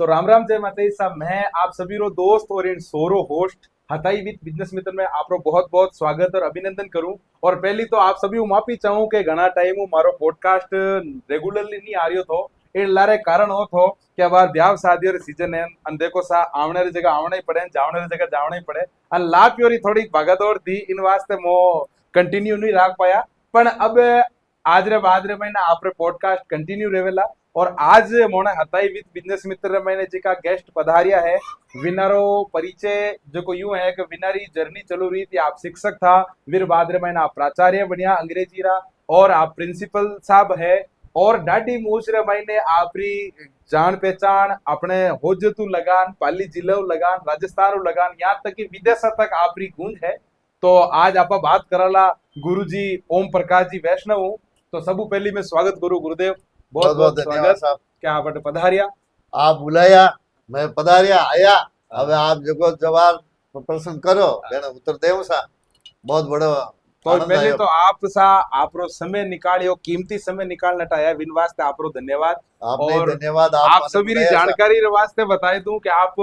तो राम राम जय माता दी साहब। मैं आप सभी रो दोस्त और इन सोरो होस्ट हताई विद बिजनेस मित्र में आपरो बहुत बहुत स्वागत और अभिनंदन करूं। और पहली तो आप सभी माफी चाहूं कि घना टाइम मारो पॉडकास्ट रेगुलरली नहीं आ रही थो। इन लारे कारण हो थो कि बार ब्याह शादी और सीजन है अन देखो सा आवने री जगह आवना ही पड़े, जावने री जगह जावना ही पड़े। अन ला प्योरी थोड़ी भागादौड़ थी, इन वास्ते मो कंटिन्यू नहीं रख पाया। पण अब आज रे बाद रे महीना आपरे पॉडकास्ट कंटिन्यू रहेला। और आज मोने हताई विद बिजनेस मित्र मैंने जी का गेस्ट पधारिया है। विनरो परिचय जो को यूं है कि विनरी जर्नी चलो रही थी। आप शिक्षक था, फिर बाद रे मैंने आप प्राचार्य बनिया अंग्रेजी रा, और आप प्रिंसिपल साहब है। और डाडी मूसरे महीने आपरी जान पहचान अपने होजतू लगान, पाली जिले लगान, राजस्थान लगान, यहाँ तक कि विदेश तक आपरी गूंज है। तो आज आप बात करला गुरुजी ओम प्रकाश जी वैष्णव हूँ। तो सबू पहली मैं स्वागत करूँ गुरुदेव, बहुत बहुत धन्यवाद स्वागत। साहब। क्या आप पधारिया? आप बुलाया, मैं पधारिया आया। अब आप जो जवाब प्रश्न करो बेन उत्तर देव सा बहुत बड़ो तो आनंद पहले आयो। तो आप सा आपरो समय निकालियो, कीमती समय निकालना टाया, विन वास्ते आपरो धन्यवाद। आपने और धन्यवाद, आप माने सभी री बुलाया सा। जानकारी रे वास्ते बता दूं कि आप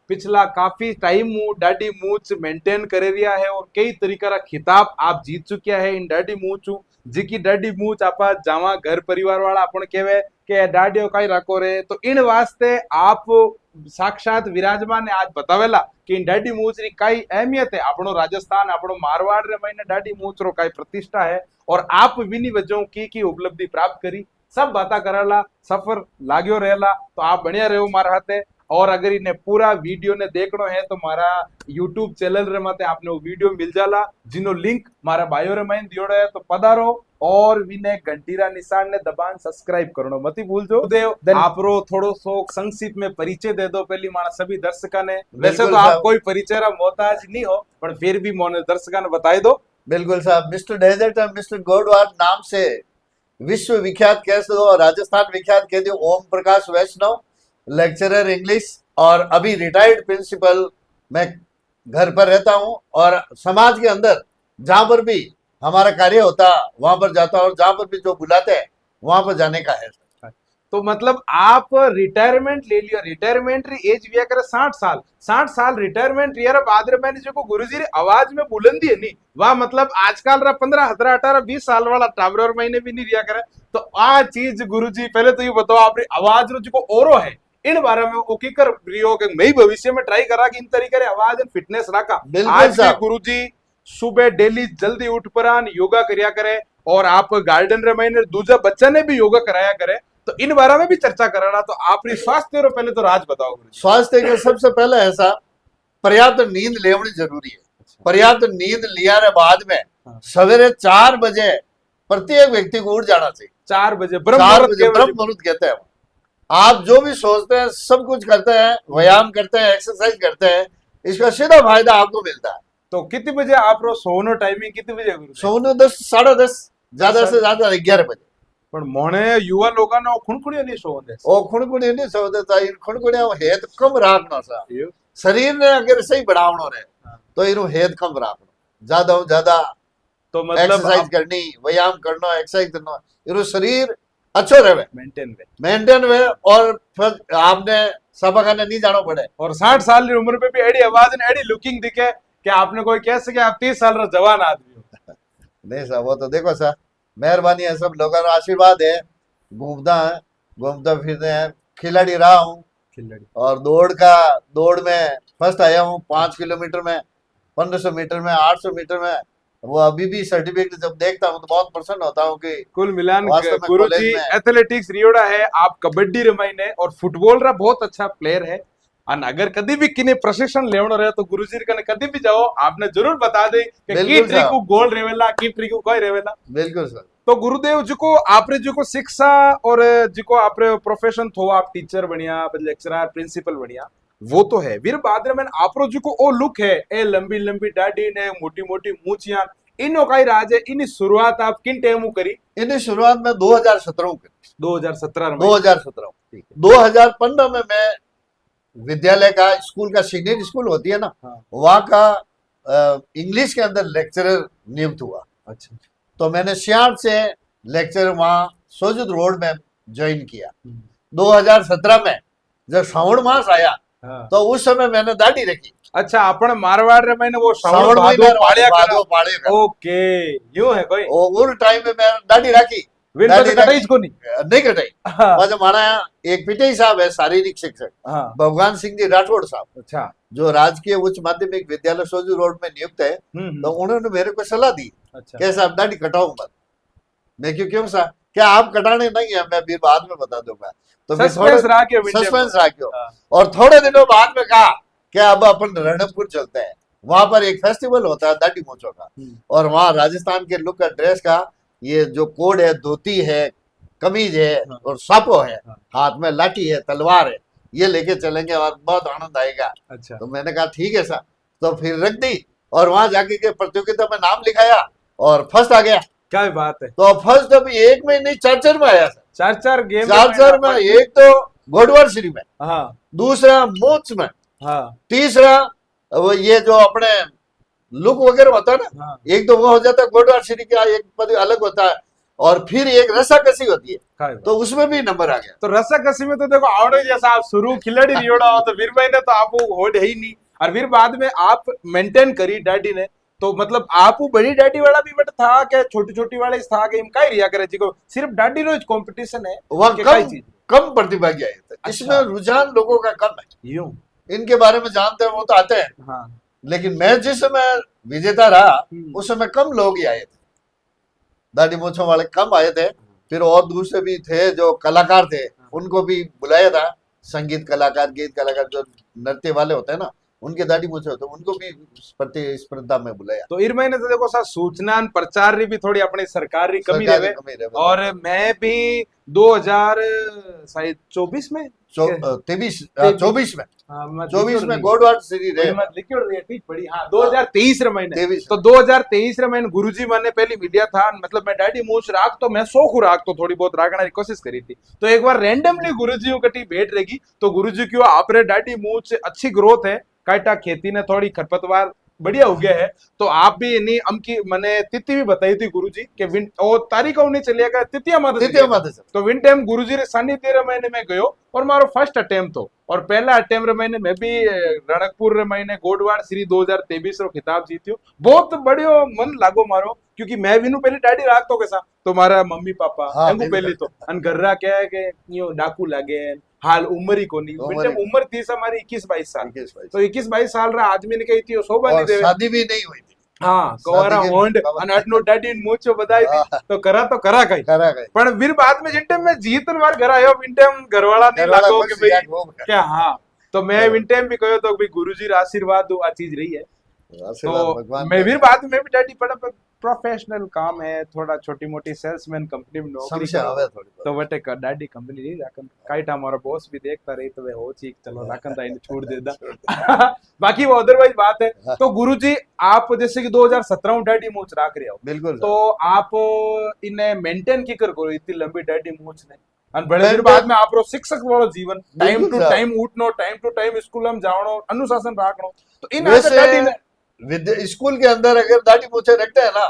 पिछला काफी टाइम डाडी मूच मेंटेन करे रिया है और कई तरीका रा खिताब आप जीत चुकिया है इन डाडी मूच। जिकी डाडी मूच आपा जावा घर परिवार वाला अपन केवे के डाडियो काई राखो रे, तो इन वास्ते आप साक्षात विराजमान ने आज बतावेला कि इन डाडी मूच री काई अहमियत है। अपनो राजस्थान अपनो मारवाड़ रे महीने डाडी मूच रो काई प्रतिष्ठा है, और आप विनी वजहों की उपलब्धि प्राप्त करी, सब बाता कराला। सफर लाग्यो रहेला तो आप बढ़िया रहो मारा हाथे। और अगर इन्हें पूरा वीडियो ने देखनो है तो मारा यूट्यूब चैनल रे माते आपने वो वीडियो मिल जाला, जिनो लिंक मारा बायो रे माइन दियोड़ो है। तो पधारो और विने घंटीरा निशान ने दबान सब्सक्राइब करनो मती भूलजो। देव आपरो थोड़ो सो संक्षिप्त में परिचय दे दो पहली माना सभी दर्शका ने। वैसे तो बिल्कुल आप साहब। कोई परिचय रा मोहताज नहीं हो, पर फिर भी मोने दर्शका ने बताई दो। बिल्कुल साहब, मिस्टर डेजर्ट और मिस्टर गोडवार नाम से विश्व विख्यात कह दो, राजस्थान विख्यात कह दो, ओम प्रकाश वैष्णव, लेक्चरर इंग्लिश और अभी रिटायर्ड प्रिंसिपल। मैं घर पर रहता हूं और समाज के अंदर जहां पर भी हमारा कार्य होता वहां पर जाता हूं, और जहां पर भी जो बुलाते हैं वहां पर जाने का है। तो मतलब आप रिटायरमेंट ले लिया, रिटायरमेंट री एज विया करे 60 साल, 60 साल रिटायरमेंट रिया रे बाद रे मैंने जो गुरुजी री आवाज में बुलंदी है नहीं वाह, मतलब आजकल रा 15 17 18 20 साल वाला टावर और महीने भी नहीं रिया करे। तो आ चीज गुरुजी पहले तो ये बताओ आपरी आवाज रो जो ओरो है इन बारे में ओ की कर रियो के मैं भविष्य में ट्राई करा कि इन तरीके रे आवाज एंड फिटनेस रखा। बिल्कुल आज भी साहब। गुरुजी सुबह डेली जल्दी उठ परान योगा करिया करे, और आप गार्डन रे महीने दूसरा बच्चा ने भी योगा कराया करे। तो इन बारे में भी चर्चा कराना। तो आप स्वास्थ्य रो पहले तो राज बताओ गुरुजी। स्वास्थ्य के सबसे पहले ऐसा पर्याप्त नींद लेवनी जरूरी है। पर्याप्त नींद लिया रे बाद में सवेरे 4 बजे प्रत्येक व्यक्ति को उठ जाना चाहिए। 4 बजे 4 बजे ब्रह्म मुहूर्त कहते हैं। आप जो भी सोचते हैं सब कुछ करते हैं, व्यायाम करते हैं, एक्सरसाइज करते हैं, इसका सीधा फायदा आपको मिलता है। तो कितने बजे आप रो सोनो टाइमिंग कितने बजे गुरु? सोने 10 साढ़े 10, ज्यादा से ज्यादा 11 बजे। पर मोने युवा लोगों ने खुणखुणिया नहीं सोते। ओ खुणकुणी नहीं सोते था, इन खुणकुणिया हेत कम राखना सा। शरीर ने अगर सही बढ़ावनो रहे तो इनु हेत कम राखनो, ज्यादा ज्यादा तो मतलब एक्सरसाइज करनी, व्यायाम करना, एक्सरसाइज करना, इनु शरीर अच्छो रहे, मेंटेन वे। और फिर आपने सभा खाने नहीं जाना पड़े। और 60 साल की उम्र पे भी एडी आवाज ने एडी लुकिंग दिखे कि आपने कोई कह सके आप 30 साल रा जवान आदमी हो। नहीं साहब, वो तो देखो साहब मेहरबानी है, सब लोगों का आशीर्वाद है। घूमता फिरते हैं, खिलाड़ी रहा हूँ और दौड़ में फर्स्ट आया हूँ। 5 किलोमीटर में, 1500 मीटर में, 800 मीटर में। वो अभी भी सर्टिफिकेट जब देखता हूँ तो बहुत प्रसन्न होता हूँ कि कुल मिलान गुरुजी एथलेटिक्स रियोड़ा है, आप कबड्डी रमाइने और फुटबॉल रा बहुत अच्छा प्लेयर है। और अगर कभी भी किने प्रशिक्षण लेवनो रहे तो गुरुजी कने कभी भी जाओ, आपने जरूर बता दे कि की ट्रिक को गोल रेवेला, की ट्रिक को कोई रेवेला। बिल्कुल सर। तो गुरुदेव जी को आपरे जो को शिक्षा और जी को आपरे प्रोफेशन थो, आप टीचर बनिया, लेक्चरर, प्रिंसिपल बनिया, वो तो है। फिर बाद में आपरो जी को ओ लुक है, ए लंबी लंबी दाढ़ी ने, मोटी मोटी मूछियां, इनो काई राज है। इन शुरुआत आप किन टाइम करी? इन शुरुआत में 2017 करी। 2017 2015 में मैं विद्यालय का, स्कूल का, सीनियर स्कूल होती है ना, वहाँ का इंग्लिश के अंदर लेक्चरर नियुक्त हुआ। अच्छा। तो मैंने सियार से लेक्चर वहाँ सोजत रोड में ज्वाइन किया। 2017 में जब श्रावण मास आया हाँ। तो उस समय मैंने दाढ़ी रखी। अच्छा, आपण मारवाड़ रे मैंने वो श्रावण श्रावण भादो महीना पाळ्या भादो करा। पाळ्या करा। ओके, यूं है कोई उस टाइम में मैं दाढ़ी रखी। विन दाढ़ी तो कटाई को नहीं। नहीं कटाई। हाँ। बस हमारा एक पिटाई साहब है, शारीरिक शिक्षक, हाँ। भगवान सिंह जी राठौड़ साहब, अच्छा। जो राजकीय उच्च माध्यमिक विद्यालय सोजू रोड में नियुक्त है। तो उन्होंने मेरे को सलाह दी कि साहब दाढ़ी कटाओ मत। मैं क्यों साहब, क्या आप कटाने नहीं है, मैं फिर बाद में बता दूंगा। तो मैं थोड़ा सस्पेंस रखियो। और थोड़े दिनों बाद में कहा कि अब अपन रणकपुर चलते हैं, वहां पर एक फेस्टिवल होता है दाढ़ी मूंछों का, और वहां राजस्थान के लुक का ड्रेस का ये जो कोड है, धोती है, कमीज है और सापो है, हाथ में लाठी है, तलवार है, ये लेके चलेंगे और बहुत आनंद आएगा। अच्छा। तो मैंने कहा ठीक है सर। तो फिर रख दी और वहां जाके के प्रतियोगिता में नाम लिखाया और फर्स्ट आ गया। क्या बात है। तो फर्स्ट अभी एक में नहीं, चार में आया सर। चार गेम, चार में। एक तो घोड़वार श्री में, हाँ, दूसरा मोच में, हाँ, तीसरा वो ये जो अपने लुक वगैरह होता है ना, हाँ। एक तो वो हो जाता है घोड़वार श्री का, एक पद अलग होता है, और फिर एक रस्साकसी होती है, तो उसमें भी नंबर आ गया। तो रस्साकसी में तो देखो आवड़े जैसा आप शुरू खिलाड़ी रियोड़ा हो, तो फिर मैंने तो आप होड़ है ही नहीं, और फिर बाद में आप मेंटेन करी दाढ़ी ने। तो मतलब आप बड़ी दाढ़ी वाला भी बट था क्या, छोटी छोटी वाला ही था कि का रिया करे जी को सिर्फ दाढ़ी रो कंपटीशन है, वह कम प्रतिभागी आए थे। अच्छा। इसमें रुझान लोगों का कम है, यूं इनके बारे में जानते हैं वो तो आते हैं। हाँ। लेकिन मैं जिस समय विजेता रहा उस समय कम लोग ही आए थे, दाढ़ी मूंछों वाले कम आए थे। फिर और दूसरे भी थे जो कलाकार थे, उनको भी बुलाया था, संगीत कलाकार, गीत कलाकार, जो नृत्य वाले होते हैं ना, उनके दाढ़ी मूंछे होते, उनको भी प्रतिस्पर्धा में बुलाया। तो इर महीने तो देखो सर सूचना प्रचार री भी थोड़ी अपनी सरकार री कमी रहे, और मैं भी 2024 में 24 में, हाँ, 24 में गोडवाट श्री रे ठीक पड़ी, हाँ 2023 रे महीने। तो 2023 रे महीने गुरुजी मैंने पहली मीडिया था, मतलब मैं दाढ़ी मूछ राख तो मैं शौक राख तो थोड़ी बहुत राखने की कोशिश करी थी। तो एक बार रैंडमली गुरुजी कटी भेंट रहेगी, तो गुरुजी क्यों आपरे दाढ़ी मूछ अच्छी ग्रोथ है, काटा खेती ने थोड़ी खरपतवार बढ़िया हो गया है, तो आप भी नहीं अमकी मैंने तिथि भी बताई थी गुरुजी के विन और तारीख नहीं चलिएगा तिथिया माते। तो विन टाइम गुरुजी रे सानिध्य रे महीने में गयो, और मारो फर्स्ट अटेम्प्ट तो, और पहला अटेम्प्ट रे महीने मैं भी रणकपुर रे महीने गोडवाड़ श्री 2023 रो खिताब जीत्यो। बहुत बढ़ियो मन लागो मारो, क्योंकि मैं भी पहले दाढ़ी राखतो कैसा, तो मारा मम्मी पापा एंगू पहली तो अन घररा क्या है कि यो डाकू लागे, हाल उम्र ही कोनी, उम्र थी हमारी 21-22 साल। तो 21-22 साल रा आदमी ने कही थी शोभा नहीं देवे, शादी भी नहीं हुई थी। हाँ, कवारा होंड अन अटनो डाडी मूछो बधाई थी, तो करा कई पण फिर बाद में जिन टाइम में जीतन बार घर आयो, विन टाइम घरवाला नहीं लागो कि भाई क्या, हाँ। तो मैं विन टाइम भी कहो तो भाई गुरुजी रा आशीर्वाद दो आ चीज रही है। तो मैं भी बाद में भी डाडी पड़ा प्रोफेशनल काम है, थोड़ा छोटी मोटी सेल्समैन कंपनी में नौकरी तो वटे डाडी कंपनी नहीं राखन, काइटा हमारा बॉस भी देखता रही तो वे हो चीक चलो राखन था इन्हें छोड़ देदा। बाकी वो अदरवाइज बात है। तो गुरुजी आप जैसे कि 2017 में दाढ़ी मूछ राख रहे हो, बिल्कुल, तो आप इन्हें मेंटेन की कर करो इतनी लंबी दाढ़ी मूछ ने, और बड़े दिन बाद में आप रो शिक्षक वालो जीवन, टाइम टू टाइम उठनो, टाइम टू टाइम स्कूल में जावनो, अनुशासन राखनो, तो इन दाढ़ी ने स्कूल के अंदर अगर दाढ़ी मूछे रखते हैं ना,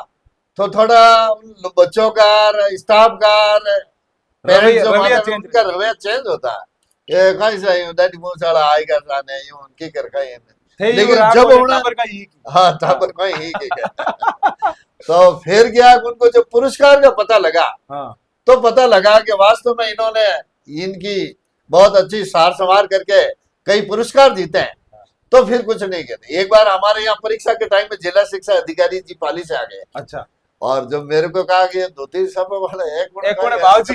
तो थोड़ा बच्चों का, स्टाफ का, उनका रवैया चेंज होता है। ये कैसा दाढ़ी मूछ वाला आएगा साने यूं उनकी कर खाए, लेकिन जब हाँ टाबर का ही तो फिर क्या उनको जब पुरस्कार का पता लगा, तो पता लगा कि वास्तव में इन्होंने इनकी बहुत अच्छी सार संवार करके कई पुरस्कार जीते हैं। तो फिर कुछ नहीं कहते। एक बार हमारे यहाँ परीक्षा के टाइम में जिला शिक्षा अधिकारी जी पाली से आ गए। अच्छा। और जब मेरे को कहा कि धोती सब वाले एक बावजी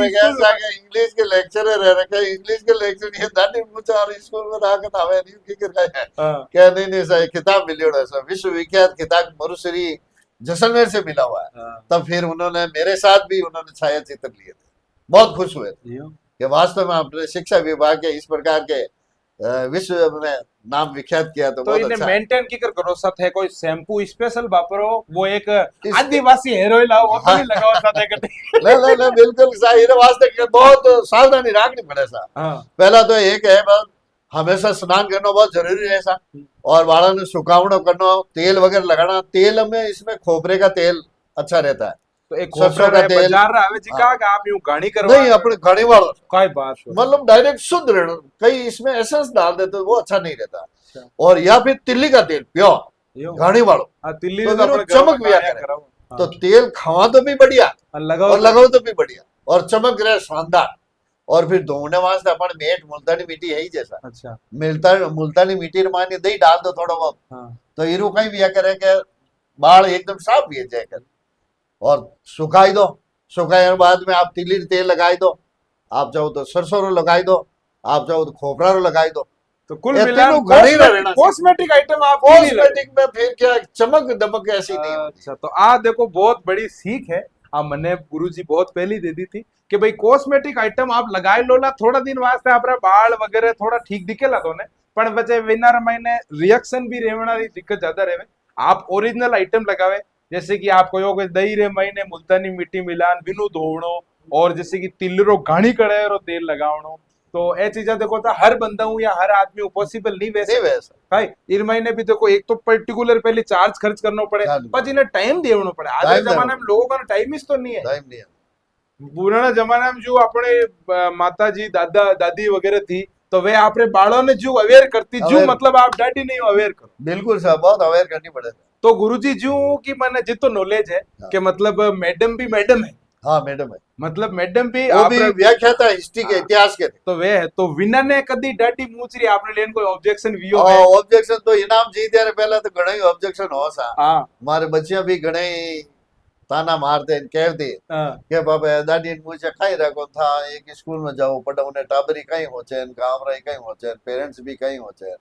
इंग्लिश के लेक्चरर रह रखे, इंग्लिश के लेक्चर ये दाढ़ी मूछ और स्कूल में राखत आवे नहीं की कर गए क्या, नहीं सर किताब मिली है सर, विश्व विख्यात किताब मरुश्री जैसलमेर से मिला हुआ है। तब फिर उन्होंने मेरे साथ भी उन्होंने छाया चित्र लिए थे, बहुत खुश हुए थे कि वास्तव में अपने शिक्षा विभाग के इस प्रकार के विश्व में नाम विख्यात किया। तो इन्हें अच्छा मेंटेन की कर करो साथ है, कोई शैम्पू स्पेशल वापरो, वो एक आदिवासी हेयर ऑयल आओ वो तो नहीं लगाओ साथ है कटे ले बिल्कुल सही है, वास्ते बहुत सावधानी रखनी पड़े सा। पहला तो एक है बस हमेशा स्नान करना बहुत जरूरी है सा, और बालों ने सुखावना करना, तेल वगैरह लगाना। तेल में इसमें खोपरे का तेल अच्छा रहता है, तो एक सरसों खोपरा का रे तेल। बाजार रे आवे जी हाँ। का कि आप यूं घाणी करवा नहीं अपने घड़ी वालों काय बात हो। मतलब डायरेक्ट शुद्ध रहना, कई इसमें एसेंस डाल देते तो वो अच्छा नहीं रहता। अच्छा। और या फिर तिल्ली का तेल प्योर यूं घड़ी वालों हाँ दिल्ली तो में फिर वो अपने घरों में चमक भी आ गाड़ियां करे। कराओ। तो हाँ। तेल खावा तो भी बढ़िया और लगाओ और लगाओ तो भी बढ़िया और चमक रहे शानदार। और फिर धोने वास्ते अपन मेट मुल्तानी मिट्टी है ही जैसा अच्छा मिलता मुल्तानी मिट्टी माने दही डाल दो थोड़ा बहुत हाँ तो हीरो कहीं भी करे के बाल एकदम साफ भी जाए कर। और सुखाई दो, सुखाने के बाद में आप तिली तेल लगाई दो, आप चाहो तो सरसों रो लगाई दो, आप चाहो तो खोपरा रो लगाई दो। तो कुल ये मिलान तीनों घड़ी ना रहना चाहिए। कॉस्मेटिक आइटम आप नहीं लगे। कॉस्मेटिक में फिर क्या चमक दमक ऐसी नहीं होती। अच्छा तो आ देखो बहुत बड़ी सीख है आ मने गुरुजी बहुत पहली दे दी थी कि भाई कॉस्मेटिक आइटम आप लगाई लो ला थोड़ा दिन वास्ते आपरा बाल वगैरह थोड़ा ठीक दिखेला तो ने पण वचे विनर महीने रिएक्शन भी रेवना री दिक्कत ज्यादा रेवे। आप ओरिजिनल आइटम लगावे जैसे कि आप कोयो के दही रे महीने मुल्तानी मिट्टी मिलान बिनु धोवणो और जैसे कि तिलरो घाणी कड़े रो तेल लगावणो तो ए चीजा देखो तो हर बंदा हूं या हर आदमी पॉसिबल नहीं वैसे नहीं वैसा भाई इन महीने भी देखो एक तो पर्टिकुलर पहले चार्ज खर्च करना पड़े चार्ज पर इन्हें टाइम देवनो पड़े आज टाइम के जमाने देवनो में लोगों का टाइम ही तो नहीं है। टाइम नहीं है। पुराना जमाना में जो अपने माता जी दादा दादी वगैरह थी तो वे आपरे बालों ने जो अवेयर करती जो Aware- मतलब आप डैडी नहीं अवेयर करो बिल्कुल साहब बहुत अवेयर करनी पड़ेगा। तो गुरुजी जो की मैंने जितो नॉलेज है हाँ। कि मतलब मैडम भी मैडम है हाँ मैडम है मतलब मैडम भी वो भी आपरे व्याख्याता हिस्ट्री के हाँ। इतिहास के थे। तो वे है तो विनर ने कदी डाटी मूचरी आपने लेन कोई ऑब्जेक्शन वियो है ऑब्जेक्शन तो इनाम जीत यार पहले तो घणे ऑब्जेक्शन हो सा हाँ हमारे बच्चियां भी घणे ताना मारते कहते हाँ के बाबा दादी ने मुझे कहीं रखो था एक स्कूल में जाओ पढ़ो उन्हें टाबरी कहीं होचे काम रही कहीं होचे पेरेंट्स भी कहीं होचे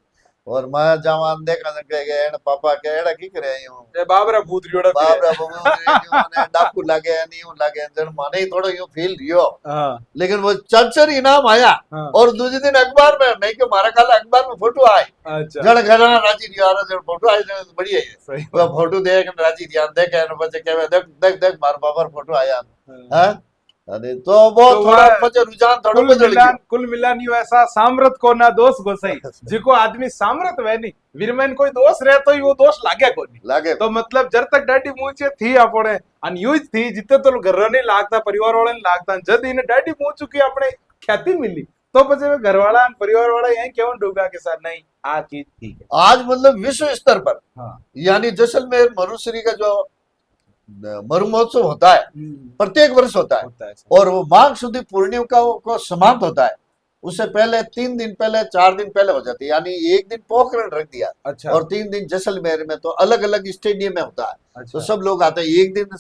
और मैं जवान देखा के पापा के एड़ा की करे यूं ए बाबरा भूत रियोड़ा बाप फिरे रे बाबा ने डाकू लागे नहीं यूं लागे जन माने ही थोड़ा यूं फील रियो हाँ लेकिन वो चर्चर इनाम आया हाँ और दूसरे दिन अखबार में नहीं कि मारा काला अखबार में फोटो आई अच्छा जन घरा राजी रियो आ जन फोटो आई जन बढ़िया है सही वो फोटो देख राजी ध्यान देख के बच्चे कहे देख देख देख मार बाबर फोटो आया बात। हैं अरे तो वो तो थोड़ा वह पचे रुझान थोड़ा बदल गया कुल मिलान यू ऐसा सामरत को ना दोष गोसाई जिको आदमी सामरत वे नहीं वीरमैन कोई दोष रहे तो वो दोष लागे को नहीं लागे तो मतलब जब तक डाटी मूचे थी अपने अनयूज थी जितने तो घर नहीं लागता परिवार वाले नहीं लागता जब इन्हें डाटी मूच चुकी अपने ख्याति मिली तो पचे वे घर वाला परिवार वाला यही क्यों डूबा के साथ नहीं आ चीज ठीक है आज मतलब विश्व स्तर पर हाँ यानी जैसलमेर मरुश्री का जो मरु महोत्सव होता है प्रत्येक वर्ष होता है होता है और वो माघ सुदी पूर्णिमा को समाप्त होता है उससे पहले 3 दिन पहले 4 दिन पहले हो जाती है यानी एक दिन पोखरण रख दिया अच्छा और 3 दिन जैसलमेर में तो अलग अलग स्टेडियम में होता है अच्छा तो सब लोग आते हैं एक दिन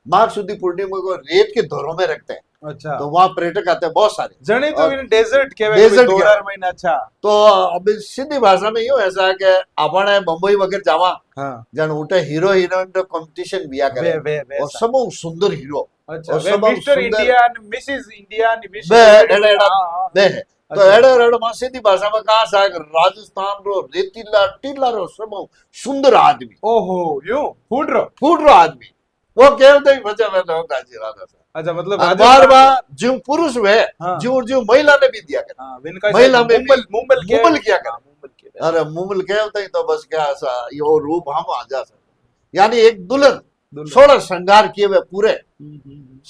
माघ सुदी पूर्णिमा को रेत के धोरों में रखते हैं अच्छा तो वहां पर्यटक आते हैं बहुत सारे जने तो और इन डेजर्ट के वे डेजर्ट दो क्या? महीना अच्छा तो अभी सीधी भाषा में यूं ऐसा है कि आपण मुंबई वगैरह जावा हाँ जन उठे हीरो हीरोइन तो कंपटीशन बिया करे वे और सब सुंदर हीरो अच्छा और वे सब मिस्टर सुंदर इंडिया मिसेस इंडिया मिस वे एड़ा एड़ा वे है तो अच्छा। एड़ा एड़ा मां सीधी भाषा में कहा सा राजस्थान रो रेतीला टीला रो सब सुंदर आदमी ओहो यू फूड रो फूड रो आदमी वो कहते ही बचा मैं लोग काजी राजा सा अच्छा मतलब बार बार जो पुरुष वे हाँ। जो महिला ने भी दिया कर हाँ विनका महिला में भी मुंबल मुंबल किया कर मुंबल के अरे मुमल कहते ही तो बस क्या सा यो रूप हम आ जा सकते यानी एक दुल्हन सोलह श्रृंगार किए हुए पूरे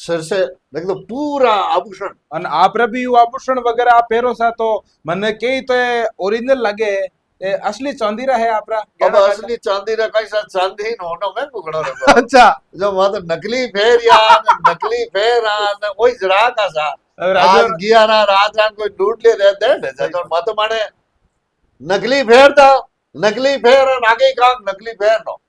सिर से देख दो पूरा आभूषण અને આપરે भी आभूषण वगैरह आप पहरो सा तो મને के तो ओरिजिनल लगे ए असली चांदी रा है आपरा अब असली चांदी रा कैसा चांदी ही होनो में कुकड़ो रे अच्छा जो वहां तो नकली फेर या नकली फेर न कोई जरा का सा आज गया ना रात रात कोई लूट ले दे दे तो मत माने नकली फेर था नकली फेर और आगे काम नकली फेर नो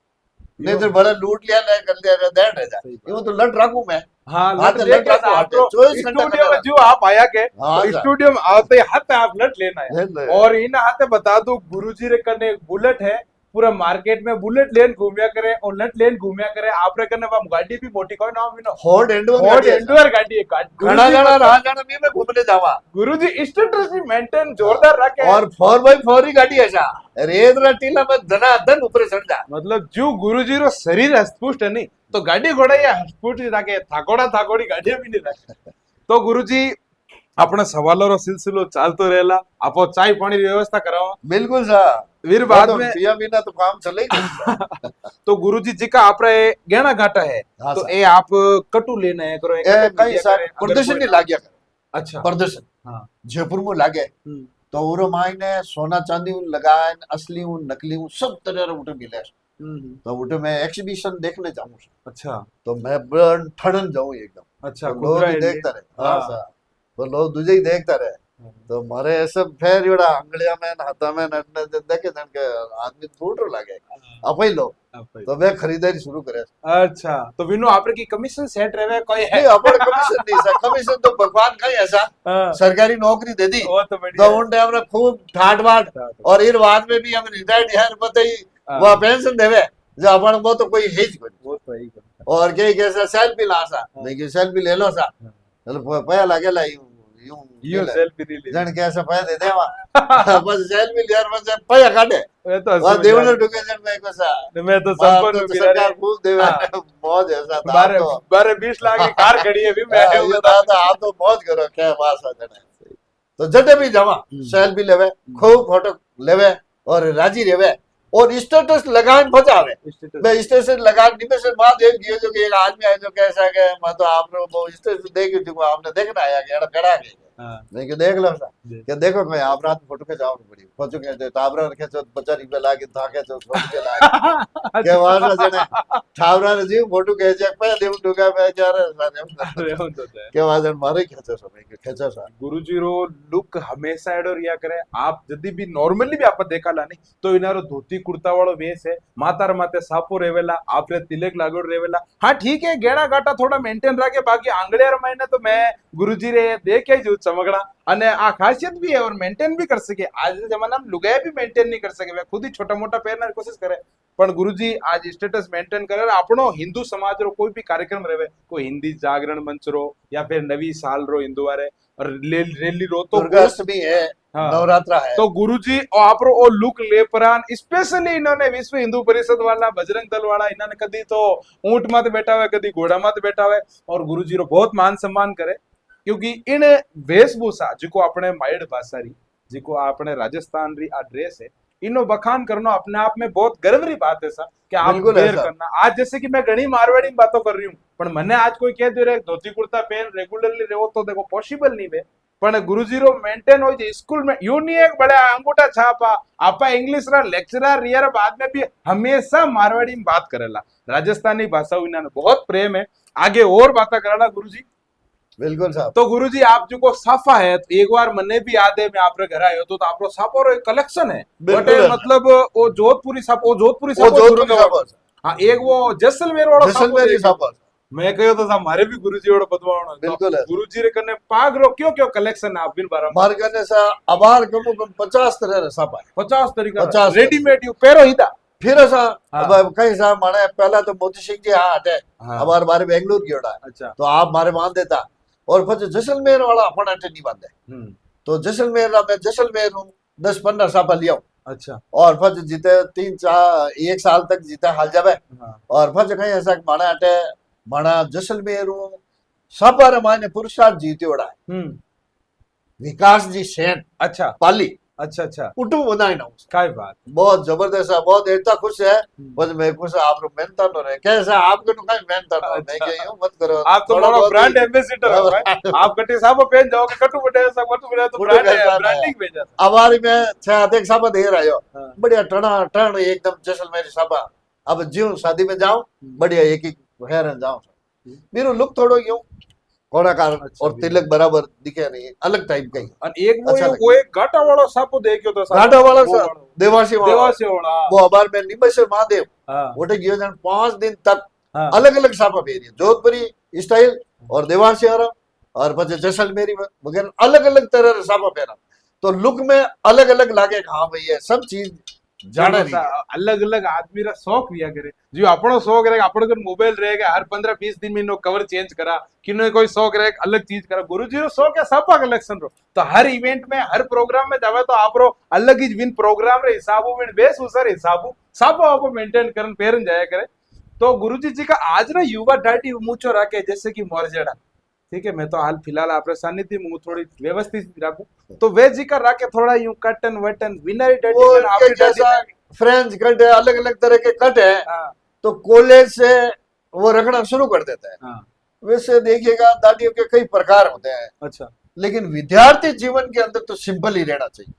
नहीं तो बड़ा लूट लिया ले कर लिया दे जा ये तो लट रखूं मैं हाँ हाथ लट लट लेके रखो आप हाथ 24 घंटा स्टूडियो में जो आप आया के हाँ तो सर। स्टूडियो में आते हाथ आप लट लेना है ले। और इन हाथे बता दो गुरुजी रे कने एक बुलेट है पूरा मार्केट में बुलेट लेन घूमिया करे और लट लेन घूमिया करे आप रे कने वो गाड़ी भी मोटी कोई नाम बिनो होड एंडवर और एंडवर गाड़ी है घना घना राह जाना भी मैं घूमने जावा गुरुजी स्टेटस भी मेंटेन जोरदार रखे और 4x4 ही गाड़ी ऐसा रेत रटीला में धनाधन ऊपर चढ़ जा मतलब जो गुरुजी रो शरीर हस्तपुष्ट है नहीं तो गाड़ी घोड़ा या हस्तपुष्ट रखे थाकोड़ा थाकोड़ी गाड़ी भी नहीं रखे तो गुरुजी આપણે સવાલોનો સિલસિલો ચાલતો રહેલા આપો ચાય પાણીની વ્યવસ્થા કરાવો बिल्कुल साहब फिर वो बाद तो में पिया बिना तो काम चले ही नहीं। तो गुरुजी जी का આપણે ગેણા ઘાટા है हाँ तो साहब। ये आप कटु लेना है करो ए कई साहब प्रदर्शन नहीं लाग्या करे अच्छा प्रदर्शन हाँ जयपुर में लागे तो उरो मायने सोना चांदी उन लगाए असली उन नकली उन सब तरह उठे मिले तो उठे मैं एग्जीबिशन देखने जाऊँ अच्छा तो मैं बड़ ठड़न जाऊँ एकदम अच्छा तो लोग ही देखता रहे हाँ साहब तो लोग दूजे ही देखता रहे तो मारे ऐसे फिर योड़ा अंगड़िया में हाथा में नटने देखे जन के आदमी फूट लागे अपई लो तो मैं खरीदारी शुरू करे अच्छा तो विनो आपरे की कमीशन सेट रहवे कोई है नहीं अपन कमीशन नहीं सर कमीशन तो भगवान का ही ऐसा हाँ, सरकारी नौकरी दे दी वो तो बढ़िया तो उन टाइम में खूब ठाट बाट और इन बाद में भी हम रिटायर्ड यार बताई हाँ, वो पेंशन देवे जो अपन वो तो कोई है ही कोई वो तो ही और के कैसा सेल्फी ला सा नहीं कि सेल्फी ले लो सा चलो पया लगे ला यूं यो सेल्फी ली जन के ऐसा पया दे देवा बस सेल्फी लिया और बस पया काटे मैं तो और देवने ढुके जन में को सा मैं तो बाप संपन्न तो बिरारे सरकार खूब देवे हाँ। मौज ऐसा था बारह तो बारह 20 लाख की कार खड़ी है भी मैं ये बता था आप तो मौज करो क्या बात है जने तो जटे भी जावा सेल्फी लेवे खूब फोटो लेवे और राजी रेवे और स्टेटस लगान बचावे मैं स्टेटस लगान निमेश मां देख दियो जो कि एक आदमी है जो कैसा के मैं तो आप वो स्टेटस देख देखो आपने देखना आया कि एड़ा कड़ा के हाँ नहीं कि देख लो सा कि देखो मैं आप रात फोटो के जाओ बड़ी फोटो के ताबरा रखे तो 50 रुपया लागे थाके तो फोटो के लागे के वाला जने ठावरा ने जी फोटो के जे पे देव टुका पे जा अरे हो तो है के वाजन मारे खेचो समय के खेचो सा गुरुजी रो लुक हमेशा एडो रिया करे आप जदी भी नॉर्मली भी आप देखा लानी तो इनारो धोती कुर्ता वालो वेश है मातार माते सापो रेवेला आपरे तिलक लागोड़ रेवेला हाँ ठीक है गेड़ा गाटा थोड़ा मेंटेन राखे बाकी आंगड़ियार महीने तो मैं गुरुजी रे देखे जो चमकड़ा અને આ ખાસિયત भी है और मेंटेन भी कर सके आज के जमाना में लुगाई भी मेंटेन नहीं कर सके वे खुद ही छोटा मोटा पहनने की कोशिश करे પણ ગુરુજી आज स्टेटस मेंटेन करे આપણો हिंदू समाज रो कोई भी कार्यक्रम रहे कोई हिंदी जागरण मंच रो या फिर नवी साल रो हिंदू वारे और रैली रो तो दुर्गाष्टमी है हाँ। नवरात्रा है तो गुरुजी और आपरो ओ लुक लेपरान स्पेशली इन्होंने विश्व हिंदू परिषद वाला बजरंग दल वाला इन्होंने कदी तो ऊंट माते बैठा हुआ कदी घोड़ा माते बैठा हुआ और गुरुजी रो बहुत मान सम्मान करे क्योंकि इन वेशभूषा जिको अपने माइड भाषा री जिको अपने राजस्थान री आ ड्रेस है इनो बखान करना अपने आप में बहुत गर्व री बात है सर कि आप बिल्कुल वेयर ऐसा। करना आज जैसे कि मैं घनी मारवाड़ी में बातों कर रही हूँ पर मने आज कोई कह दे रहे धोती कुर्ता पहन रेगुलरली रहो तो देखो पॉसिबल नहीं है पण गुरुजी रो मेंटेन हो जे स्कूल में यू नहीं एक बड़ा अंगूठा छापा आपा इंग्लिश रा लेक्चरर रियर बाद में भी हमेशा मारवाड़ी में बात करेला राजस्थानी भाषा इन्होंने बहुत प्रेम है आगे और बातें करेला गुरुजी बिल्कुल साहब तो गुरुजी आप जो को साफा है तो एक बार मने भी याद है मैं आपरे घर आयो तो आपरो साफो रो एक कलेक्शन है बिल्कुल बट है। मतलब वो जोधपुरी साफो वो साफो जोधपुरी जरूर साफो हाँ एक वो जैसलमेर वाला जैसलमेरी साफो मैं कहो तो सा मारे भी गुरुजी वाला बदवावणो बिल्कुल है। गुरुजी रे कने पाग रो क्यों क्यों कलेक्शन आप बिन बारा मार करने से अबार कम 50 तरह रे साफा है 50 तरीका 50 रेडीमेड यू पेरो हिदा फिर ऐसा हाँ। अब कई साहब माने पहला तो मोती सिंह जी हाँ हटे हाँ। अबार बारे बेंगलुरु गयोड़ा है अच्छा तो आप मारे मान देता और फिर जैसलमेर वाला अपन अटे नहीं बांधे तो जैसलमेर रा मैं जैसलमेर हूँ 10-15 साफा लिया अच्छा और फिर जीते 3-4 1 साल तक जीते हाल जावे हाँ और फिर कहीं ऐसा माना अटे माना जैसलमेर हूँ साफा रे माने पुरुषार्थ जीते ओड़ा है विकास जी सेन अच्छा पाली अच्छा अच्छा उठू बनाई ना काय बात बहुत जबरदस्त है बहुत इतना खुश है बस मैं खुश आप लोग मेहनत नो रहे कैसा आपके नु कहीं मेहनत नो अच्छा। नहीं के यूं मत करो आप तो थोड़ा बड़ा बहुत ब्रांड ही- एम्बेसडर हो भाई आप कटे साहब पहन जाओगे कटु बटे सब कटु बटे तो फोटो ब्रांड कैसा है है? ब्रांडिंग भेजा हमारी में छह अधिक साबा दे रहा हो हाँ। बढ़िया टना टन एकदम जैसलमेर साबा अब जीव शादी में जाओ बढ़िया एक एक हेर जाओ मेरा लुक थोड़ो यूं कोड़ा कारण अच्छा, और तिलक बराबर दिखे नहीं अलग टाइप का ही અને એક वो अच्छा वो एक गाटा वाળો सापो देख्यो तो सापो घाटा वाला वो सा देवासी वाला देवासी वाला वो अबार में निमेश्वर महादेव हां वोटे गियो जन 5 दिन तक हां अलग अलग सापा पहनी जोधपुरी स्टाइल और देवासी वाला और પછી जैसलमेरी वगैरह अलग अलग तरह रे सापा पहना तो लुक में अलग अलग लागे कि हाँ भई ये सब चीज जाने रही है। अलग अलग आदमी रा शौक रिया करे जो आपनो शौक रहे आपनो कोई मोबाइल रहेगा हर 15-20 दिन में नो कवर चेंज करा किनो कोई शौक रहे अलग चीज करा गुरुजी रो शौक है सापा कलेक्शन रो तो हर इवेंट में हर प्रोग्राम में जावे तो आपरो अलग ही विन प्रोग्राम रे हिसाबो में बेस उसर हिसाबो सापो आपो मेंटेन करन पेरन जाया करे तो गुरुजी जी का आज ना युवा ढाटी ऊंचो रखे जैसे कि मोरजेड़ा ठीक है मैं तो हाल फिलहाल आप सानिध्य में हूँ थोड़ी व्यवस्थित रखूं तो वे जिक्र रखे थोड़ा यूं कटन वटन विनरी डटी वो मैंने इनके आपकी डटी जैसा फ्रेंच कट है, अलग अलग तरह के कट है, हाँ तो कॉलेज से वो रखना शुरू कर देता है। हाँ वैसे देखिएगा दाढ़ियों के कई प्रकार होते हैं, अच्छा लेकिन विद्यार्थी जीवन के अंदर तो सिंपल ही रहना चाहिए।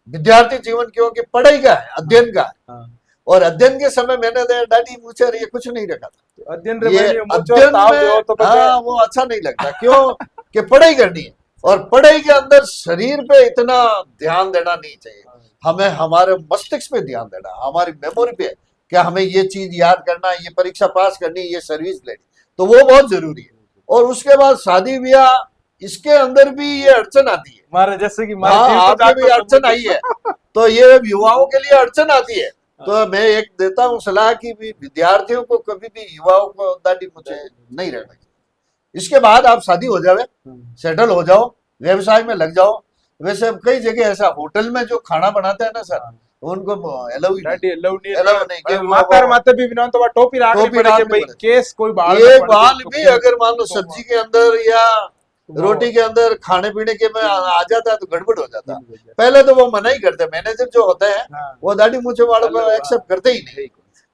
विद्यार्थी जीवन क्योंकि पढ़ाई का है, अध्ययन का है, हाँ और अध्ययन के समय मैंने दाढ़ी मूछे और ये कुछ नहीं रखा था। तो अध्ययन रे ये मैंने मुझे अध्ययन ताव में दो तो बजे हाँ वो अच्छा नहीं लगता, क्यों कि पढ़ाई करनी है, और पढ़ाई के अंदर शरीर पे इतना ध्यान देना नहीं चाहिए। हमें हमारे मस्तिष्क पे ध्यान देना, हमारी मेमोरी पे, क्या हमें ये चीज याद करना, ये परीक्षा पास करनी, ये सर्विस लेनी, तो वो बहुत जरूरी है। और उसके बाद शादी ब्याह, इसके अंदर भी ये अड़चन आती है। मारे जैसे कि मारे हाँ जीव तो आपके भी जागता अड़चन आई है, तो ये युवाओं के लिए अड़चन आती है। तो मैं एक देता हूँ सलाह कि भी विद्यार्थियों को कभी भी, युवाओं को दाढ़ी मुझे नहीं रहना चाहिए। इसके बाद आप शादी हो जावे, सेटल हो जाओ, व्यवसाय में लग जाओ। वैसे अब कई जगह ऐसा होटल में जो खाना बनाते हैं ना सर, उनको अलाउ ही नहीं, डटी लव नहीं अलाउ नहीं कि माता माते भी बिना तो वहाँ टोपी रखनी टोपी पड़ेगी रखनी भाई पड़े। केस कोई बाल ये ना पड़ बाल जाए, भी तो अगर मान लो तो सब्जी के अंदर या रोटी के अंदर खाने पीने के में आ जाता है तो गड़बड़ हो जाता है। पहले तो वो मना ही करते, मैनेजर जो होते हैं हाँ। वो दाढ़ी मूछे वालों को एक्सेप्ट करते ही नहीं,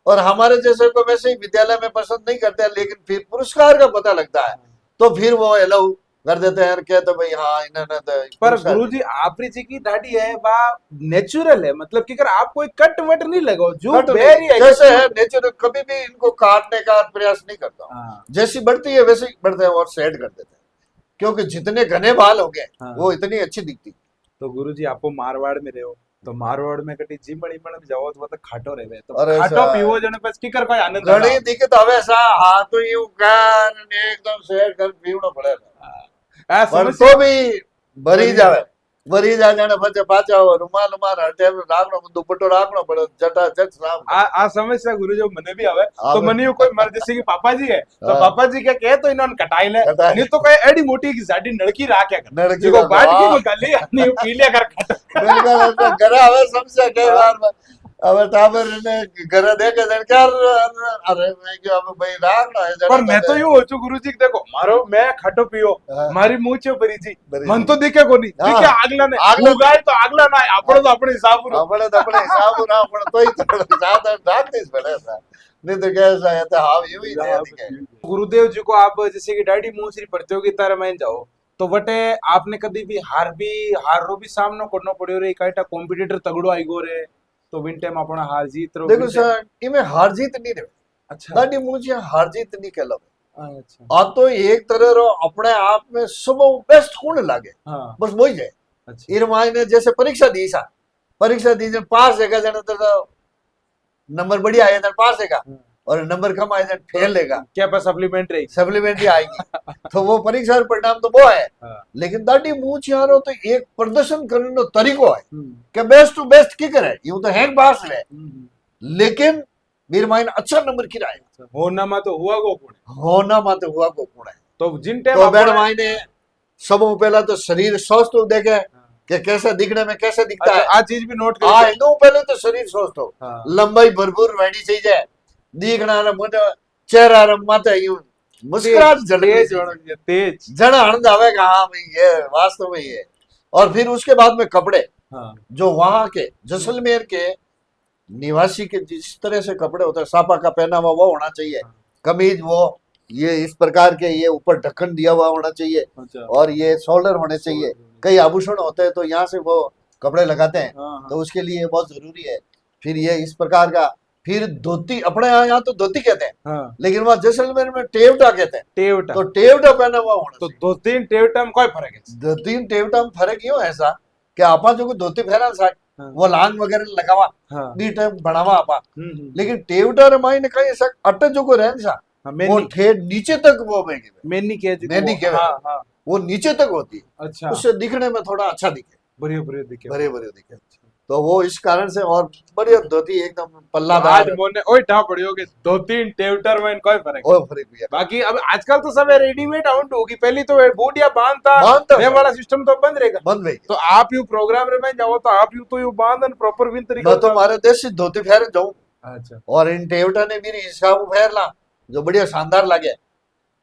और हमारे जैसे को वैसे ही विद्यालय में पसंद नहीं करते हैं। लेकिन फिर पुरस्कार का पता लगता है तो फिर वो अलाउ कर देते हैं, कहते भाई हाँ इन्होंने तो पर पुरस्कार गुरुजी आपरी जी की दाढ़ी है बा नेचुरल है मतलब कि अगर आप कोई कट वट नहीं लगाओ जो कट बेरी नहीं, है जैसे है नेचर, कभी भी इनको काटने का प्रयास नहीं करता हूं। हाँ जैसी बढ़ती है वैसे ही बढ़ते हैं और सेट कर देते हैं, क्योंकि जितने घने बाल हो गए हाँ। वो इतनी अच्छी दिखती। तो गुरुजी आपको मारवाड़ में रहो तो मारवाड़ में कटी जिम बड़ी में जाओ तो मतलब खाटो रहे तो अरे खाटो साहब, पीवो जने बस की कर कोई आनंद घणी दिक्कत हवे सा हाथ तो यूं कर ने एकदम सेट कर पीवड़ो पड़े, आ पर समस्या तो भी भरी जा जाने बच्चे पाचा हो रुमाल रुमाल हटे राखनो, दुपट्टो राखनो पड़े, जटा जट साफ। आ समस्या गुरु जो मने भी आवे तो आवे। मने कोई मर जैसे कि पापा जी है तो हाँ। पापा जी क्या कहे तो इन्होंने कटाई ले कटाई। नहीं तो कोई एडी मोटी की साडी नड़की राख क्या कर नड़की देखो राख, बाट की हाँ। में गाली नहीं पीलिया कर खट बिल्कुल ऐसा घरा हवे समस्या कई बार હવે टाबर ने घरे देखे जन क्या अरे मैं क्यों अब भाई राखना है पर मैं तो यूं हो चु गुरुजी देखो मारो मैं खाटो पियो हाँ। मारी मुंह छे भरी जी भरी मन जी। तो दिखे कोनी हाँ। दिखे आगला ने आगला उगाय तो आगला ना आपण तो अपने हिसाब रो આપણે તો આપણે હિસાબ ના પણ તોય સાત આઠ રાખતી જ પડે સર, નહીં તો कैसा है तो हाँ यूं ही दे दिखे। गुरुदेव जी को आप जैसे कि डायडी मूसरी प्रतियोगिता में जाओ तो वटे आपने कभी भी हार रो भी सामनो करनो पड़ियो रे काईटा कॉम्पिटिटर तगड़ो आई गो रे तो विन टाइम अपना हार जीत रो देखो सर इमे हार जीत नहीं रहे, अच्छा दादी मुझे हार जीत नहीं कहला। अच्छा आ तो एक तरह रो अपने आप में सब बेस्ट होने लागे, हाँ बस वही जाए। अच्छा इन मायने जैसे परीक्षा दी सा, परीक्षा दी जन पास है जन तो नंबर बढ़िया आए जन पास है, और नंबर कम आए जन फेल लेगा, क्या पर सप्लीमेंट्री सप्लीमेंट्री आएगी तो वो परीक्षा परिणाम तो वो है। हाँ। लेकिन दादी मुंह यारो तो एक प्रदर्शन करने नो तरीको है कि बेस्ट टू बेस्ट की करे, यूं तो हैंग पास है, लेकिन मेरे मायने अच्छा नंबर की राय होना मा तो हुआ गो पुणे होना माते हुआ को गुण है। तो जिन टाइम तो मेरे मायने सब पहला तो शरीर स्वस्थ हो देखे कि कैसे दिखने में कैसे दिखता अच्छा, है, आ चीज भी नोट हाँ करो इनो पहले तो शरीर स्वस्थ हो, हाँ। लंबाई भरपूर रहनी चाहिए, दिखना रे मुझे चेहरा रे माथे यूं मुस्कुराहट झलकनी तेज चाहिए, होना चाहिए, तेज जड़ आनंद आवेगा हाँ भाई ये वास्तव में ये। और फिर उसके बाद में कपड़े हाँ जो वहां के जैसलमेर के निवासी के जिस तरह से कपड़े होते हैं, सापा का पहनावा वो होना चाहिए, कमीज वो ये इस प्रकार के, ये ऊपर ढक्कन दिया हुआ होना चाहिए, अच्छा और ये शोल्डर होने चाहिए। कई आभूषण होते हैं तो यहाँ से वो कपड़े लगाते हैं, हाँ, हाँ। तो उसके लिए बहुत जरूरी है। फिर ये इस प्रकार का, फिर धोती, अपने यहाँ तो धोती कहते हैं, हाँ लेकिन वहाँ जैसलमेर में टेवटा कहते हैं, टेवटा तो टेवटा पहना हुआ होना तो चाहिए। दो तीन टेवटा में कोई फर्क है दो तीन टेवटा में फर्क यूं है ऐसा कि आपा जो धोती पहना सा हाँ। वो लांग वगैरह लगावा हाँ दी टाइम बनावा आपा, हम्म। लेकिन टेवटा रे मायने कहीं ऐसा अट्टे जो को रहन सा हाँ, वो मैनी ठेठ नीचे तक वो महंगी मैनी के मैनी के हाँ हाँ वो नीचे तक होती है, अच्छा उससे दिखने में थोड़ा अच्छा दिखे, बढ़िया बढ़िया दिखे भरे भरे दिखे। तो वो इस कारण से, और बढ़िया धोती एकदम पल्लादार आज मोने ओए ठा पड़ियो के दो तीन टेवटर में कोई फर्क है और फर्क भी है। बाकी अब आजकल तो सब रेडीमेड आउट होगी पहले तो बूढ़िया बांधता बांधता ये वाला सिस्टम तो बंद रहेगा बंद भाई तो आप यू प्रोग्राम रे में जाओ तो आप यू तो यू बांधन प्रॉपर विन तरीका मैं तो हमारे देश से धोती फेर जाऊं, अच्छा और इन टेवटा ने मेरी हिसाब फेर ला जो बढ़िया शानदार लगे,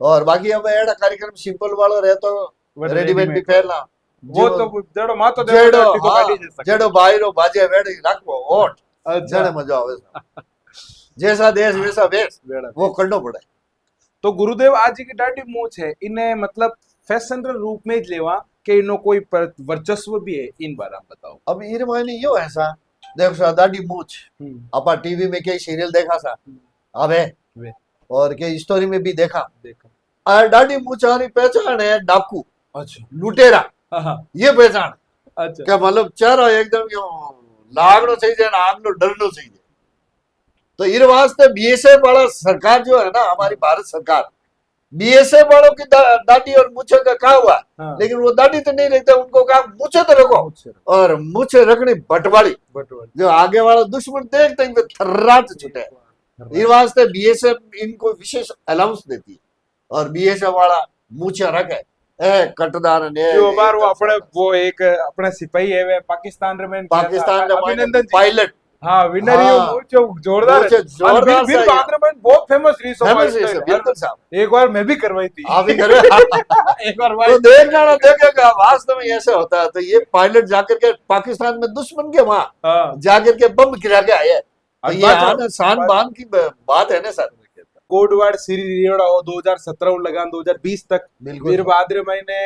और बाकी अब एड़ा कार्यक्रम सिंपल वालो रहे तो रेडीमेड भी पहनना वो तो जेड़ो मातो जेड़ो तो काढी जैसा जेड़ो बाहरो बाजे वेड़ी राखो ओट जने मजा आवे जैसा देश वैसा वेश वो करनो पड़े। तो गुरुदेव आज की डाडी मूछ है इन्हें मतलब फैशन रूप में ज लेवा के इनो कोई वर्चस्व भी है इन बारे में बताओ। अब इन मायने यो है सा देखो सा दाढ़ी मूछ अपा टीवी में कई सीरियल देखा सा अबे और कई स्टोरी में भी देखा और दाढ़ी मूछ वाली पहचान है डाकू अच्छा लुटेरा ये पहचान अच्छा क्या मतलब चेहरा एकदम यो लागनो चाहिए ना आगनो डरनो चाहिए। तो इस वास्ते बीएसएफ वाला सरकार जो है ना हमारी भारत सरकार बीएसएफ वालों की दाढ़ी और मूछे का क्या हुआ लेकिन वो दाढ़ी तो नहीं रखते उनको कहा मूछे तो रखो और मूछे रखनी बटवाली जो आगे वाला दुश्मन देखते हैं थर्राट छुटे। इस वास्ते बीएसएफ इनको विशेष अलाउंस देती है और बीएसएफ वाला मूछे रखे कटदार ने जो बार वो अपने वो एक अपने सिपाही है वे पाकिस्तान में अभिनंदन पायलट हाँ विनर ये जो जोरदार जोरदार फिर बांद्रा में बहुत फेमस रही बिल्कुल साहब एक बार मैं भी करवाई थी आप भी करवे एक बार भाई तो देखना ना देखेगा वास्तव में ऐसे होता है। तो ये पायलट जाकर के पाकिस्तान में दुश्मन के वहां जाकर के बम गिरा के आए तो ये शान बान की बात है ना सर। कोडवर्ड सीरीज 2017 लगान 2020 तक फिर बादरे महीने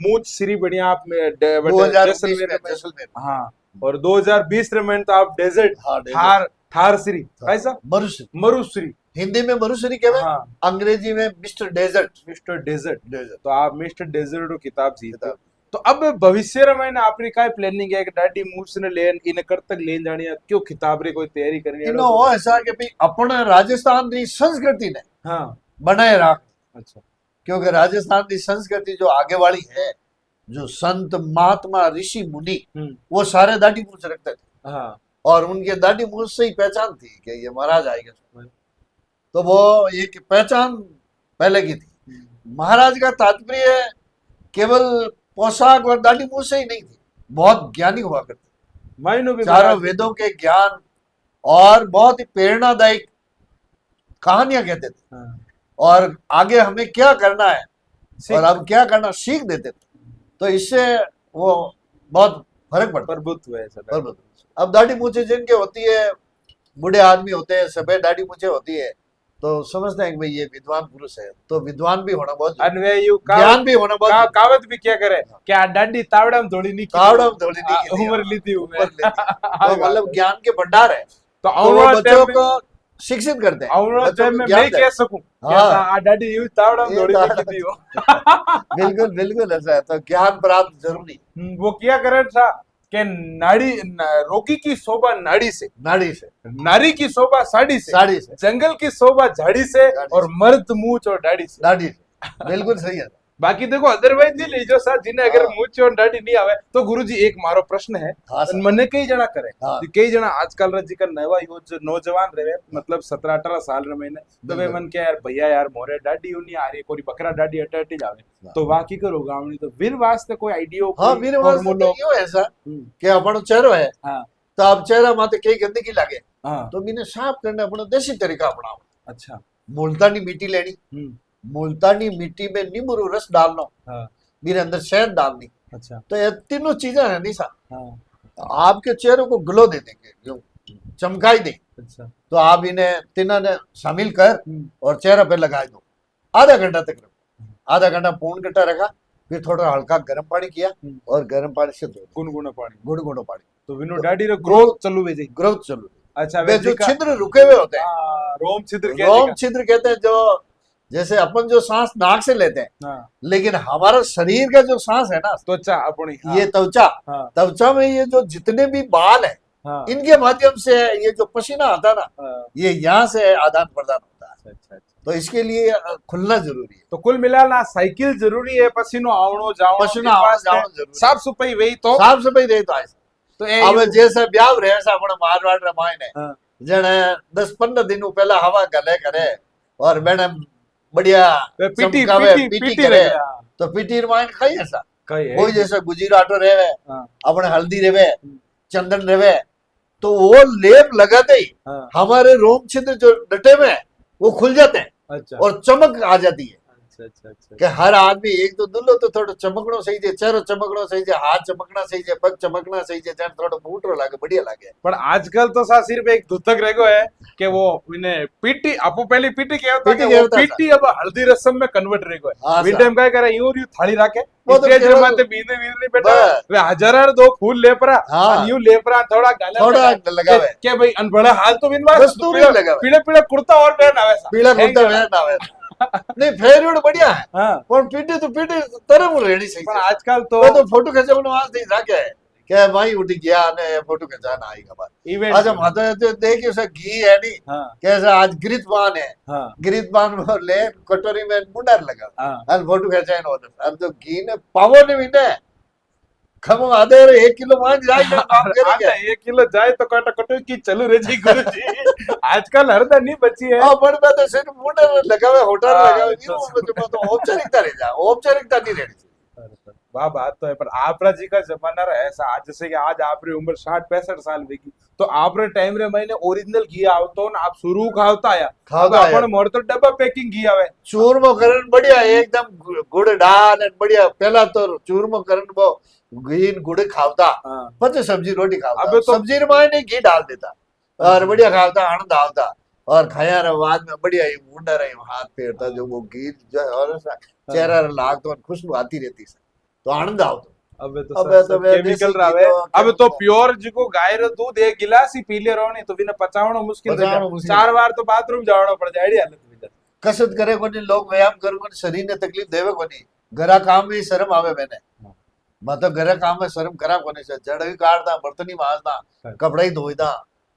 मूछ सीरी बढ़िया आप जैसलमेर हाँ और 2020 में तो आप डेजर्ट थार सीरी कैसा मरुश्री हिंदी में मरुश्री कहते अंग्रेजी में मिस्टर डेजर्ट तो आप मिस्टर डेजर्ट किताब जीता। तो अब भविष्य में आपने क्या प्लानिंग है कि डाडी मूछ ने लेन इन कर तक लेन जानी है क्यों किताब रे कोई तैयारी करनी है इनो वो ऐसा कि भाई अपने राजस्थान की संस्कृति ने हाँ बनाए रख अच्छा क्योंकि राजस्थान की संस्कृति जो आगे वाली है जो संत महात्मा ऋषि मुनि वो सारे दाढ़ी मूछ रखते थे हाँ और उनके दाढ़ी मूछ से ही पहचान थी कि ये महाराज आएगा तो वो एक पहचान पहले की थी। महाराज का तात्पर्य केवल पोशाक और दाढ़ी मूछ से ही नहीं थी बहुत ज्ञानी हुआ करते चारों वेदों के ज्ञान और बहुत ही प्रेरणादायक कहानियां कहते थे और आगे हमें क्या करना है और अब क्या करना सीख देते थे तो इससे वो बहुत फर्क पड़ता प्रभुत्व है। अब दाढ़ी मूछे जिनके होती है बूढ़े आदमी होते हैं सफेद दाढ़ी मूछे होती है तो समझते हैं कि भाई ये विद्वान पुरुष है तो विद्वान भी होना बहुत ज्ञान भी होना बहुत कहावत भी क्या करे क्या डाडी तावड़म थोड़ी नहीं उम्र ली थी तो मतलब ज्ञान के भंडार है तो बच्चों को शिक्षित करते हैं मैं कह सकूं डाडी यूं तावड़म थोड़ी नहीं थी बिल्कुल बिल्कुल ऐसा है तो ज्ञान प्राप्त जरूरी वो क्या करे था कि नाड़ी रोगी की शोभा नाड़ी से नारी की शोभा साड़ी से जंगल की शोभा झाड़ी से और मर्द मूछ और दाढ़ी से बिल्कुल सही है। बाकी देखो अदरवाइज नहीं लीजो सर जिन्हें अगर मूछ और दाढ़ी नहीं आवे तो गुरुजी एक मारो प्रश्न है मने कई जना करे कई जना आजकल जी का नवा जो नौजवान रहे मतलब 17-18 साल रे मैंने तो वे मन के यार भैया यार मोरे दाढ़ी नहीं आ रही कोई बकरा दाढ़ी अटटी जावे तो वाकी करो गावनी तो वीर वास्ते कोई आइडिया हां वीर वास्ते यो ऐसा कि अपन चेहरो है तो अब चेहरा माथे कई गंदगी लागे तो बिने साफ करने अपन देसी तरीका अपनाओ। अच्छा मुल्तानी मिट्टी लेनी मुल्तानी मिट्टी में नींबू रस डालना मेरे अंदर शहद डालनी। अच्छा तो ये तीनों चीजें है निशा आपके चेहरे को ग्लो दे देंगे जो चमकाई दे। अच्छा तो आप इन्हें तीनों ने शामिल कर और चेहरे पे लगा दो आधा घंटा तक रखो आधा घंटा पूर्ण घंटा रखा फिर थोड़ा हल्का गर्म पानी किया और गर्म पानी से धो गुनगुना पानी तो विनो डैडी रो ग्रोथ चलू। अच्छा वे जो छिद्र रुके हुए होते हैं रोम छिद्र कहते हैं जो जैसे अपन जो सांस नाक से लेते हैं लेकिन हमारा शरीर का जो सांस है ना त्वचा अपनी ये त्वचा में ये जो जितने भी बाल है इनके माध्यम से ये जो पसीना आता है ना ये यहाँ से आदान प्रदान होता है। अच्छा तो इसके लिए खुलना जरूरी है। तो कुल मिलाना साइकिल जरूरी है पसीनो आवणो जावणो जरूरी साफ सफाई रही तो तो अब जैसे ब्याह रहे अपने मारवाड़ रामायण है जने 10-15 दिन पहला हवा गले करे और मैडम बढ़िया पीटी करे तो पीटी रामायण कई ऐसा कोई जैसे गुजराटो रहे अपने हल्दी रहे चंदन रहे तो वो लेप लगाते ही हमारे रोम छिद्र जो डटे में वो खुल जाते हैं। अच्छा। और चमक आ जाती है अच्छा अच्छा अच्छा કે હર આદમી એક તો દુલ્લો તો થોડો ચમકણો થઈ જાય, ચહેરો ચમકણો થઈ જાય, હાથ ચમકણા થઈ જાય, પગ ચમકણા થઈ જાય, જાણે થોડો મોટો લાગે, बढ़िया લાગે. પણ આજકાલ તો સા સિर्फ एक धुतक रह गयो है कि वो इन्हें पीटी आपको पहले पीटी कहता था पीटी कि वो कहता था. पीटी अब हल्दी रस्म में कन्वर्ट रह गयो हाँ है वी सा. टाइम काय करे यूं यूं थाली राखे वो तो स्टेज केवल- माथे बीने बीने बैठा बस. वे हजारार दो फूल ले परा हाँ. और यूं ले परा थोड़ा गाना થોડા લગાવે, के भाई अनबड़ा हाल तो बिनवा बस तू भी लगावे. पीले पीले कुर्ता और पहन आवे सा પીળા Thank કુર્તા you. પહેર આવે. નહીં ફેરવેડ बढ़िया है, हाँ પણ પીટી તો પીટી તરફ રેડી થઈ પણ જાય. આજકાલ તો તો ફોટો ખેંચવાનો વાસ થઈ રાખે કે ભાઈ ઉઠી ગયા અને ફોટો ખેંચાના આવી ખબર. इवेंट अच्छा माता तो देखियो से घी है नहीं, हाँ कैसा आज गिरितमान है, हाँ गिरितमान को ले कटोरी में मुंडर लगा हाँ और फोटो खींचाए नो अब तो घी ने पावो ने विने खमो आधे रे 1 किलो मान जाए तो काम करेंगे. आता 1 किलो जाए तो काटा कटो की चलू रे जी गुरु जी आजकल हरदा नहीं बची है हाँ पण मैं तो सिर्फ मुंडर लगावे होटल हाँ, लगावे तो- नहीं तो औपचारिकता रह जा, औपचारिकता नहीं रहनी. वाह बात तो है पर आपरा जी का जमाना रहा ऐसा आज जैसे कि आज आपरी उम्र 60-65 साल वेगी तो आपरे टाइम रे मैंने ओरिजिनल घी आवतो न आप शुरू खावता आया खावता अब आया. अपन मोर तो डब्बा पैकिंग घी आवे चूरमो करण बढ़िया एकदम गुड़ डाल and बढ़िया पहला तो चूरमो करण वो घी न गुड़ खावता हाँ પછી સબ્જી રોટી ખાવતા, अबे तो- सब्जी में नहीं घी डाल देता और बढ़िया खावता, आनंद आवता और खाया रे बाद में बढ़िया ही मुंडा रही हाथ फेरता जो वो घी जो है और ऐसा चेहरा रे लागतो और खुशबू आती रहती है तो आनंद आवतो. अबे तो अबे तो वे केमिकल देसी रावे घी तो अब तो chemical- प्योर जिको गाय रो दूध एक गिलास ही पी ले रहो नहीं तो बिना पचावणो मुश्किल रह पचावणो जाए मुश्किल। 4 बार तो बाथरूम जावणो पड़ जाए एडी हालत में जाए कसरत करे कोनी, लोग व्यायाम करे कोनी, शरीर ने तकलीफ देवे कोनी, घरा काम में शर्म आवे मैंने हाँ. मैं तो घरा काम में शर्म करा कोनी से जड़वी काटता, बर्तनी मांजता, हाँ. कपड़ा ही धोईता,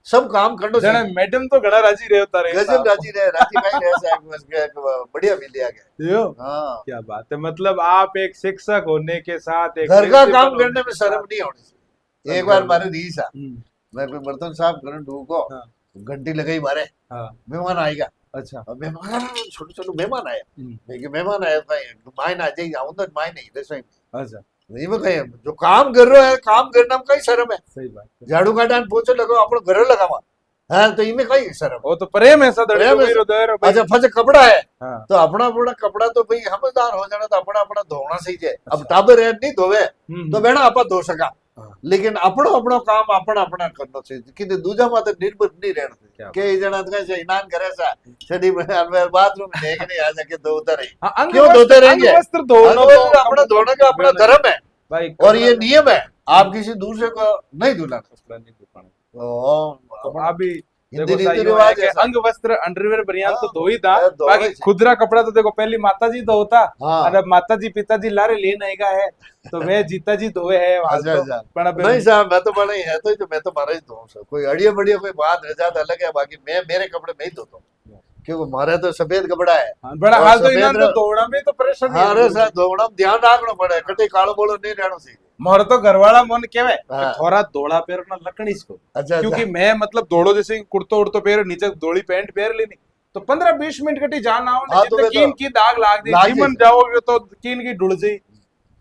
सब काम करनो जने चाहिए. मैडम तो घड़ा राजी रहता रे गजब राजी रहे, राजी भाई रहे साहब बस के बढ़िया मिल लिया गया. यो हाँ, क्या बात है मतलब आप एक शिक्षक होने के साथ एक घर का principal काम होने करने में के शर्म साथ- नहीं होनी चाहिए. एक बार मारे दी सा, हम्म, मैं कोई बर्तन साफ करने ढूंढो, हाँ. घंटी लगाई मारे, हाँ मेहमान आएगा, अच्छा अब मेहमान छोटे छोटे मेहमान आए, हम्म, मैं कि मेहमान आया भाई मायन आ जाएगी, आऊं तो मायन नहीं रसोई में अच्छा नहीं में कहीं जो काम कर रहे है काम करना में कई शर्म है. सही बात है झाड़ू काटा ने पोछो लगाओ अपनो घरे लगावा, हाँ तो इनमें कई शर्म. वो तो प्रेम है सदर प्रेम है। अच्छा फजे कपड़ा है हाँ तो अपना अपना कपड़ा तो भाई समझदार हो जाना तो अपना अपना धोना सही है. अब टाबर है नहीं धोवे तो बेना आपा धो सका, हाँ. लेकिन अपनो अपनो काम अपना अपना करना चाहिए कि दूजा माते निर्भर नहीं रहना क्या चाहिए. के जना कैसे इनान करे सा छड़ी में बाथरूम में देख नहीं आ जाके धोता रही. हाँ, अंग क्यों वस्त्र- धोते रहेंगे? अंग वस्त्र धोना अगर तो अपना धोने का अपना धर्म है भाई और ये नियम है, आप किसी दूसरे को नहीं धुलाना. कपड़ा नहीं धोना। तो तो अभी हिंदी देखो रीति सही रिवाज है कि ऐसा. अंग वस्त्र अंडरवेयर बनियान तो हाँ, धो ही था यार, धो बाकी ही थी. खुदरा कपड़ा तो देखो पहली माता जी धोता हाँ और अब माता जी पिताजी लारे लेने आएगा है तो वे जीता जी धोए है वहां अच्छा तो अच्छा. पण अब नहीं साहब मैं तो बड़ा ही है तो मैं तो मारा ही धोऊं सर. कोई अड़िया बढ़िया कोई बात रह जाता अलग है, बाकी मैं मेरे कपड़े नहीं धोता हूँ क्योंकि मारे तो सफेद कपड़ा है. हाँ, बड़ा और हाल तो सफेद इन्हें तो रंग- दौड़ा में तो प्रेशर हाँ रे साहब धोना में ध्यान रखना पड़े, कटे कालो बोलो नहीं रहना चाहिए. मोर तो घरवाला मन केवे हाँ. थोड़ा दौड़ा पैर ना लकड़ीस को अच्छा क्योंकि अच्छा. मैं मतलब दौड़ो जैसे कुर्तो उड़तो पैर नीचे धोड़ी पैंट पैर लेनी तो 15-20 मिनट कटी जान आओ हाँ, तो जितने वे तो- कीन की दाग लाग दी लाग जीवन जाए। जाओगे तो कीन की ढुल जाई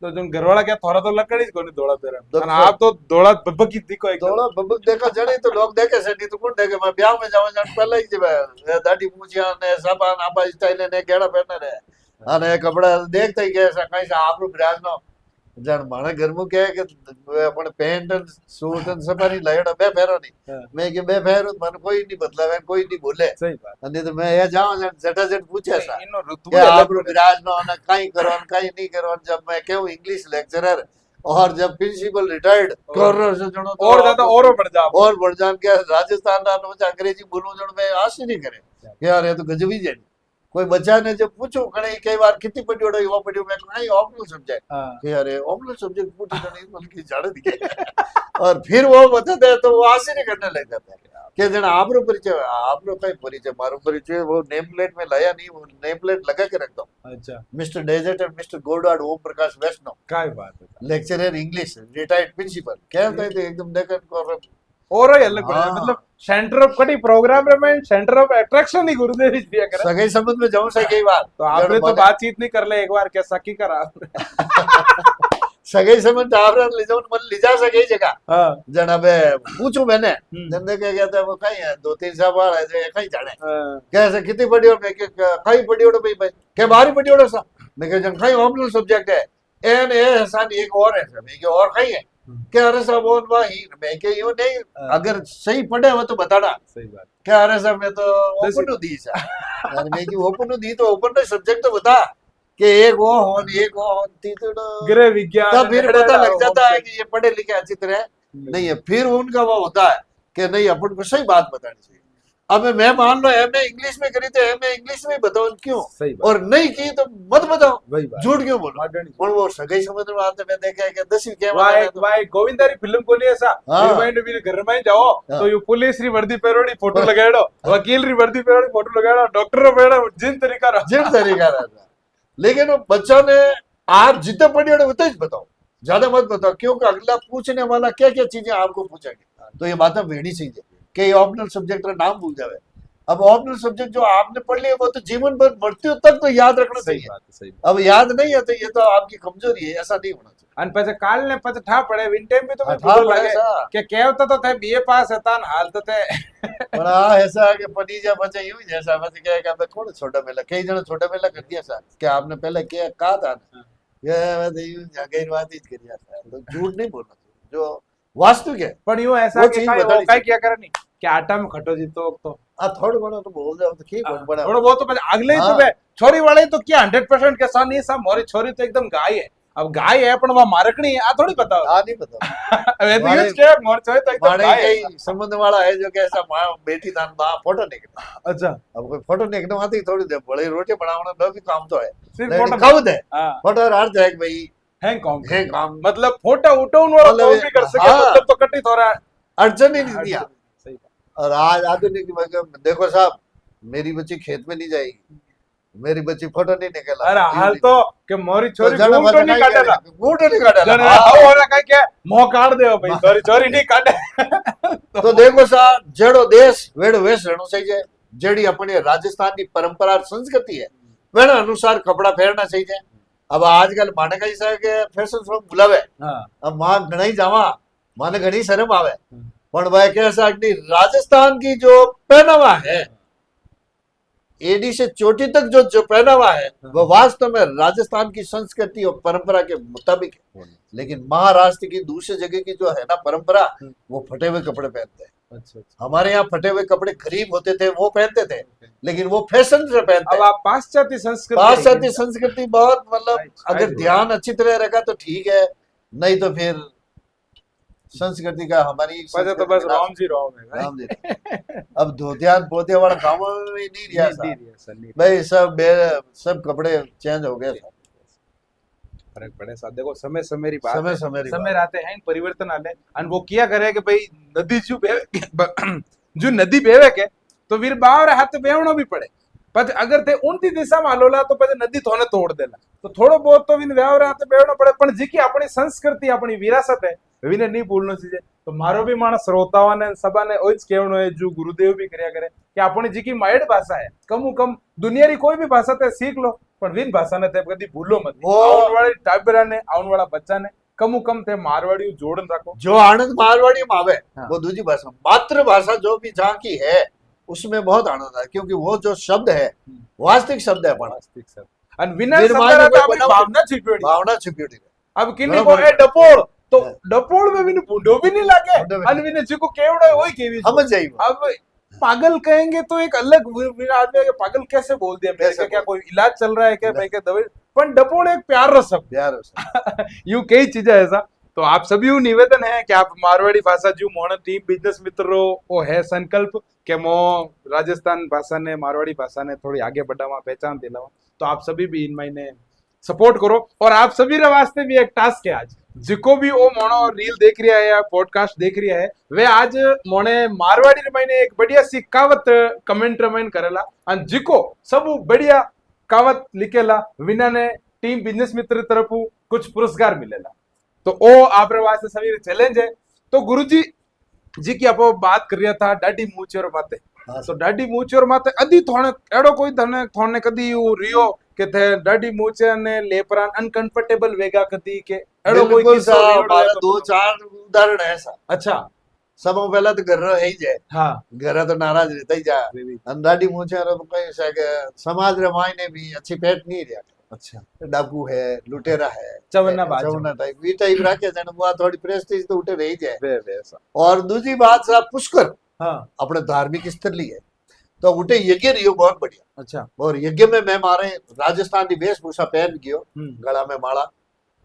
तो तुम घरवाला क्या थोड़ा तो लकड़ी को नहीं दौड़ा पैर तो- और आप तो दौड़ा बब्बकी दिखो एकदम थोड़ा बबक देखा जड़े तो लोग देखे से नहीं तो कौन देखे. मैं ब्याह में जाऊं जान पहले ही जब दाढ़ी मूछिया ने साबान आपा स्टाइल ने गेड़ा पहने रे અને કપડા દેખતા ही કે કઈ આપણું બ્રાજ નો જાણ માણે ઘરમું કહે કે આપણે પેન્ટ અને સૂટ અને સફારી લયડ બે પહેરો નહીં. हाँ, મેં કે બે પહેરો તો મને કોઈ નહીં બદલાવે કોઈ નહીં બોલે. सही बात અને તો मैं એ જાઉં જાણ झटाझट पूछे सा इनो ऋतु કે अलग આપણું બ્રાજ નો અને કઈ કરો અને કઈ નહીં કરો. जब मैं कहूँ इंग्लिश लेक्चरर और जब प्रिंसिपल रिटायर्ड कर जणो तो और ज्यादा और बढ़ जा और बढ़ जान के राजस्थान ना बच्चा अंग्रेजी बोलूं जण में आशी नहीं करे कि यार ये तो गजबी है. कोई बच्चा ने जब पूछो कणे कई बार कितनी पढ़ियो युवा पढ़ियो मैं कहीं ऑप्शनल सब्जेक्ट हाँ, कि यार ऑप्शनल सब्जेक्ट पूछो तो नहीं बल्कि जाने दिखे और फिर वो बताते हैं तो वो आशी नहीं करने लग जाते हैं कि जण आपरो परिचय आपरो कई परिचय मारो परिचय वो नेम प्लेट में लाया नहीं, वो नेम प्लेट लगा के रख दो. अच्छा mister desert and mister गोडवार्ड Om Prakash वैष्णव काय बात है लेक्चरर इंग्लिश रिटायर्ड प्रिंसिपल क्या होता है एकदम देखन को और ही अलग बढ़ जा हाँ. मतलब सेंटर ऑफ कटी प्रोग्राम रे में सेंटर ऑफ अट्रैक्शन ही गुरुदेव ही दिया करे सगाई संबंध में जाऊं से कई बार तो आपने तो माने- बातचीत नहीं कर ले एक बार क्या सकी करा સગાઈ સંબંધ ટાવર લઈ જાઉં મને લઈ જા સકે જગા हाँ જણ હવે પૂછું मैंने हम्म। जन देखे गया था वो कहीं है 2-3 साल वाला है जो कहीं जाने हाँ, कैसे कितनी पढ़ी हो मैं कहीं पढ़ी हो भाई भाई क्या बाहर पढ़ी हो सा मैं कह जन कहीं ऑप्शनल सब्जेक्ट है एन ए हसन एक और है मैं क्या और कहीं है क्या अरे साहब वो वही मैं क्या यूं नहीं अगर सही पढ़े हो तो बताना सही बात क्या अरे साहब मैं तो ओपन नु दी सा यार मैं की ओपन नु दी तो ओपन नो सब्जेक्ट तो बता कि एक वो हो एक वो हो तीसरा गृह विज्ञान तब फिर हेड़ा पता लग होम जाता है साइंस। कि ये पढ़े लिखे अच्छी तरह नहीं है फिर उनका वो होता है कि नहीं अपन को सही बात बतानी चाहिए अब मैं मान लो एम ए इंग्लिश में करी तो एम ए इंग्लिश में बताओ क्यों सही बात और नहीं की तो मत बताओ वही बात झूठ क्यों बोलो माडणी। और वो सगाई समझ में आते मैं देखा है कि 10वीं क्या वाह बताना एक वाह एक गोविंदारी फिल्म कोनी ऐसा हाँ। हीरोइन भी घर में जाओ हाँ। तो यू पुलिस री वर्दी पेरोड़ी फोटो लगाड़ो वकील री वर्दी पेरोड़ी फोटो लगाड़ो डॉक्टर रो पेड़ो जिन तरीका रो जिन तरीका रहता लेकिन वो बच्चों ने आप जितना पढ़ी हो उतना ही बताओ ज्यादा मत बताओ क्योंकि अगला पूछने वाला क्या क्या चीजें आपको पूछेंगे तो ये बातें वेड़ी चाहिए कि ऑप्शनल सब्जेक्ट का नाम भूल जावे अब ऑप्शनल सब्जेक्ट जो आपने पढ़ लिया वो तो जीवन भर मृत्यु तक तो याद रखना सही चाहिए बात सही बात अब याद नहीं है तो ये तो आपकी कमजोरी है ऐसा नहीं होना चाहिए અને પછી કાલ ને પછી ઠા પડે વિન ટાઈમ બી તો हाँ, ભૂલો था લાગે ऐसा કે કહેવતા તો થાય બીએ પાસ હતા ને હાલ તો તે पर ऐसा है कि पनीजा बच्चा यूं ही जैसा बस क्या है कि आपने कौन छोटा मेला कई जन छोटा मेला कर दिया सर क्या आपने पहले क्या कहा था ना ये बस यूं गैर बात ही कर दिया सर तो झूठ नहीं बोलना चाहिए जो वास्तविक है પણ યું ऐसा वो કે चीज કાઈ बतानी કાઈ क्या करे नहीं કે આટા में खटो जीतो तो थोड़ा बड़ा तो बोल जाओ तो ठीक है बड़ा थोड़ा बहुत तो પછી આગલે તો हाँ। બે छोरी वाले तो क्या 100% के साथ नहीं सा मोरी छोरी तो एकदम गाय है अब गाय है पण वो मारकणी है आ थोड़ी बताओ हाँ नहीं पता હવે તો मारे- यूज के मोर छोरी तो एकदम माने गाय है कई संबंध वाला है जो कैसा माँ बेटी दान माँ फोटो निकलना अच्छा अब कोई फोटो निकलना आती थोड़ी देर बड़ी रोटी बनाना दो भी काम तो है सिर्फ लेकिन फोटो कब दे हां फोटो अर्थ है कि भाई हैंग कॉम है काम मतलब फोटो उठाउन वाला मतलब कोई भी कर सके हाँ। मतलब तो कटी थोड़ा अड़चन ही नहीं दिया सही बात और आज आधुनिक देखो साहब मेरी बच्ची खेत में नहीं जाएगी मेरी बच्ची फोटो नहीं निकला अरे हाल तो के मोरी छोरी जने घूम तो नहीं काटेला घूंटो नहीं काटेला जने हाँ। हाउ वाला कई के मोह काट देओ भाई छोरी छोरी नहीं काटे तो देखो साहब जेड़ो देश वेड़ो वेश रहना चाहिए जेड़ी अपनी राजस्थान की परंपरा और संस्कृति है वेड़ा अनुसार कपड़ा पहनना चाहिए अब आजकल माने कई सा के फैशन शो बुलावे हां अब मां घणी जावा माने घणी शर्म आवे पण भाई कैसा कि राजस्थान की जो पहनावा है एडी से चोटी तक जो पहनावा है वह वास्तव में राजस्थान की संस्कृति और परंपरा के मुताबिक है लेकिन महाराष्ट्र की दूसरी जगह की जो है ना परंपरा वो फटे हुए कपड़े पहनते हैं अच्छा अच्छा हमारे यहाँ फटे हुए कपड़े गरीब होते थे वो पहनते थे लेकिन वो फैशन से पहनते अब हैं आप पाश्चात्य संस्कृति पाश्चात्य संस्कृति बहुत मतलब Right, अगर right. ध्यान अच्छी तरह रखा तो ठीक है नहीं तो फिर संस्कृति का हमारी પછી તો બસ રામ जी राम है राम जी अब धोतियान पोतिया वाला काम में नहीं रिया नहीं साहब। दिया सर नहीं भाई सब कपड़े चेंज हो गए साहब। फर्क पड़े साथ देखो समय समय री बात समय है। समय री समय बात। रहते हैं परिवर्तन आले और वो किया करे कि भाई नदी जो बेवे जो नदी बेवे के तो वीर बावर हाथ बेवणो भी पड़े पर अगर ते उनती दिशा में हालोला तो પછી नदी थोने तोड़ देला तो थोड़ो बहुत तो विन व्यवहार हाथ बेवणो पड़े पण जी की अपनी संस्कृति अपनी विरासत है विने नहीं भूलनो चाहिए तो मारो भी मानस श्रोताओं ने सभा ने ओज कहणो है जो गुरुदेव भी कर्या करे कि अपनी जी की माइड भाषा है कमु कम दुनिया री कोई भी भाषा ते सीख लो पण विन भाषा ने ते कदी भूलो मत वो- आउन वाली टाबरा ने आउन वाला बच्चा ने कमु कम ते मारवाड़ी जोड़न रखो जो आनंद मारवाड़ी में आवे हाँ। वो दूसरी भाषा मातृभाषा जो भी जहाँ की है उसमें बहुत आनंद है क्योंकि वो जो शब्द है वास्तविक शब्द है पण वास्तविक सर અને વિનર निर्माण શબ્દ कोई આપણી बनावटी- ભાવના છીપેડી भावना छुपी हुई है अब किन्नी बराबर को ए डपोळ तो है। डपोळ में विन बूढ़ो भी नहीं लागे बूढ़ो भी અને विने जी को केवड़ो होई केवी समझ जाइए वो। अब पागल कहेंगे तो एक अलग विन आदमी है कि पागल कैसे बोल दिया मेरे कैसे का क्या बोल- कोई इलाज चल रहा है क्या भाई के दवाई पर डपोळ एक प्यारा शब्द प्यार है। यूं कई चीजें ऐसा तो आप सभी को निवेदन है कि आप मारवाड़ी भाषा जो मोहन टीम बिजनेस मित्रों वो है संकल्प के मो राजस्थान भाषा ने मारवाड़ी भाषा ने थोड़ी आगे बढ़ावा पहचान दिलावा तो आप सभी भी इन महीने सपोर्ट करो और आप सभी रे वास्ते भी एक टास्क है आज जिको भी वो मोनो रील देख रहा है या पॉडकास्ट देख रहा है वे आज मोने मारवाड़ी रे महीने एक बढ़िया सी कावत कमेंट रमाइन करेला और जिको सब बढ़िया कावत लिखेला विना ने टीम बिजनेस मित्र तरफ कुछ पुरस्कार मिलेला तो ओ आप वास्ते सभी चैलेंज है तो गुरुजी जी की आप बात कर रहा था डाडी मूचर माते हाँ तो डाडी मूचर माते अदी थोने एड़ो कोई धने थोने कदी यू रियो के थे डाडी मूचे ने लेपरान अनकंफर्टेबल वेगा कदी के एड़ो कोई बिल्कुल किस्सो सा रेवड़ो मारा या तो 2-4 उदाहरण है सा अच्छा सबों पहला तो घर है ही जाए हाँ घर तो नाराज रहता ही जा रेवी अंधाड़ी मूछे रो तो कहीं से के समाज रे मायने भी अच्छी पेट नहीं रहा अच्छा डाकू है लुटेरा है चवन्ना बाज चवना टाइप वी टाइप रखे जन वो थोड़ी प्रेस्टीज तो उठे रही जाए वे वे ऐसा और दूसरी बात साहब पुष्कर हाँ अपने धार्मिक स्थली है तो उठे यज्ञ रही बहुत बढ़िया अच्छा और यज्ञ में मैं मारे राजस्थान की वेशभूषा पहन गयो गला में माला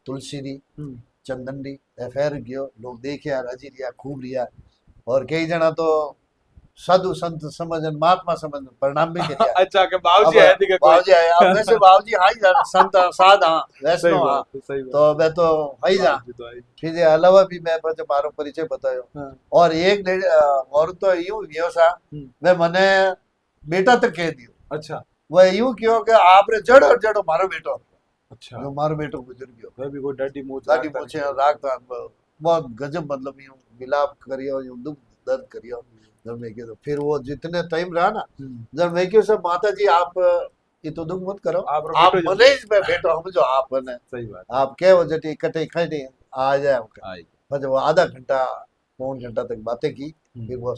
तुलसी री चंदन री फेर गयो लोग देखे राजी रिया खूब रिया और कई जना तो साधु संत समझन महात्मा समझन प्रणाम भी किया अच्छा के अब बाबूजी आए थे कोई बाबूजी आए अब वैसे बाबूजी हाई जा संत साध हाँ सही वैष्णव हाँ बात है सही बात तो मैं तो हाई जा बाबूजी तो आई फिर ये अलावा भी मैं बच्चे मारो परिचय बतायो हाँ और एक और तो यूं वियो सा मैं मने बेटा तक कह दियो अच्छा वह यूं क्यों कि आपरे जड़ और जड़ो मारो बेटो अच्छा जो मारो बेटो गुजर गयो मैं भी कोई डटी मूछ दाढ़ी पूछे रागता बहुत गजब मतलब यूं मिलाप करियो यूं दुख दर्द करियो जब मैं तो फिर वो जितने टाइम रहा ना जब मैं क्यों सब माता जी आप ये तो दुख मत करो आप रो आप बेटो मने में बैठो हम जो आप बने सही बात आप क्या हो जटी इकट्ठे खड़े आ जाए आई बस वो आधा घंटा 1.25 घंटा तक बातें की फिर वो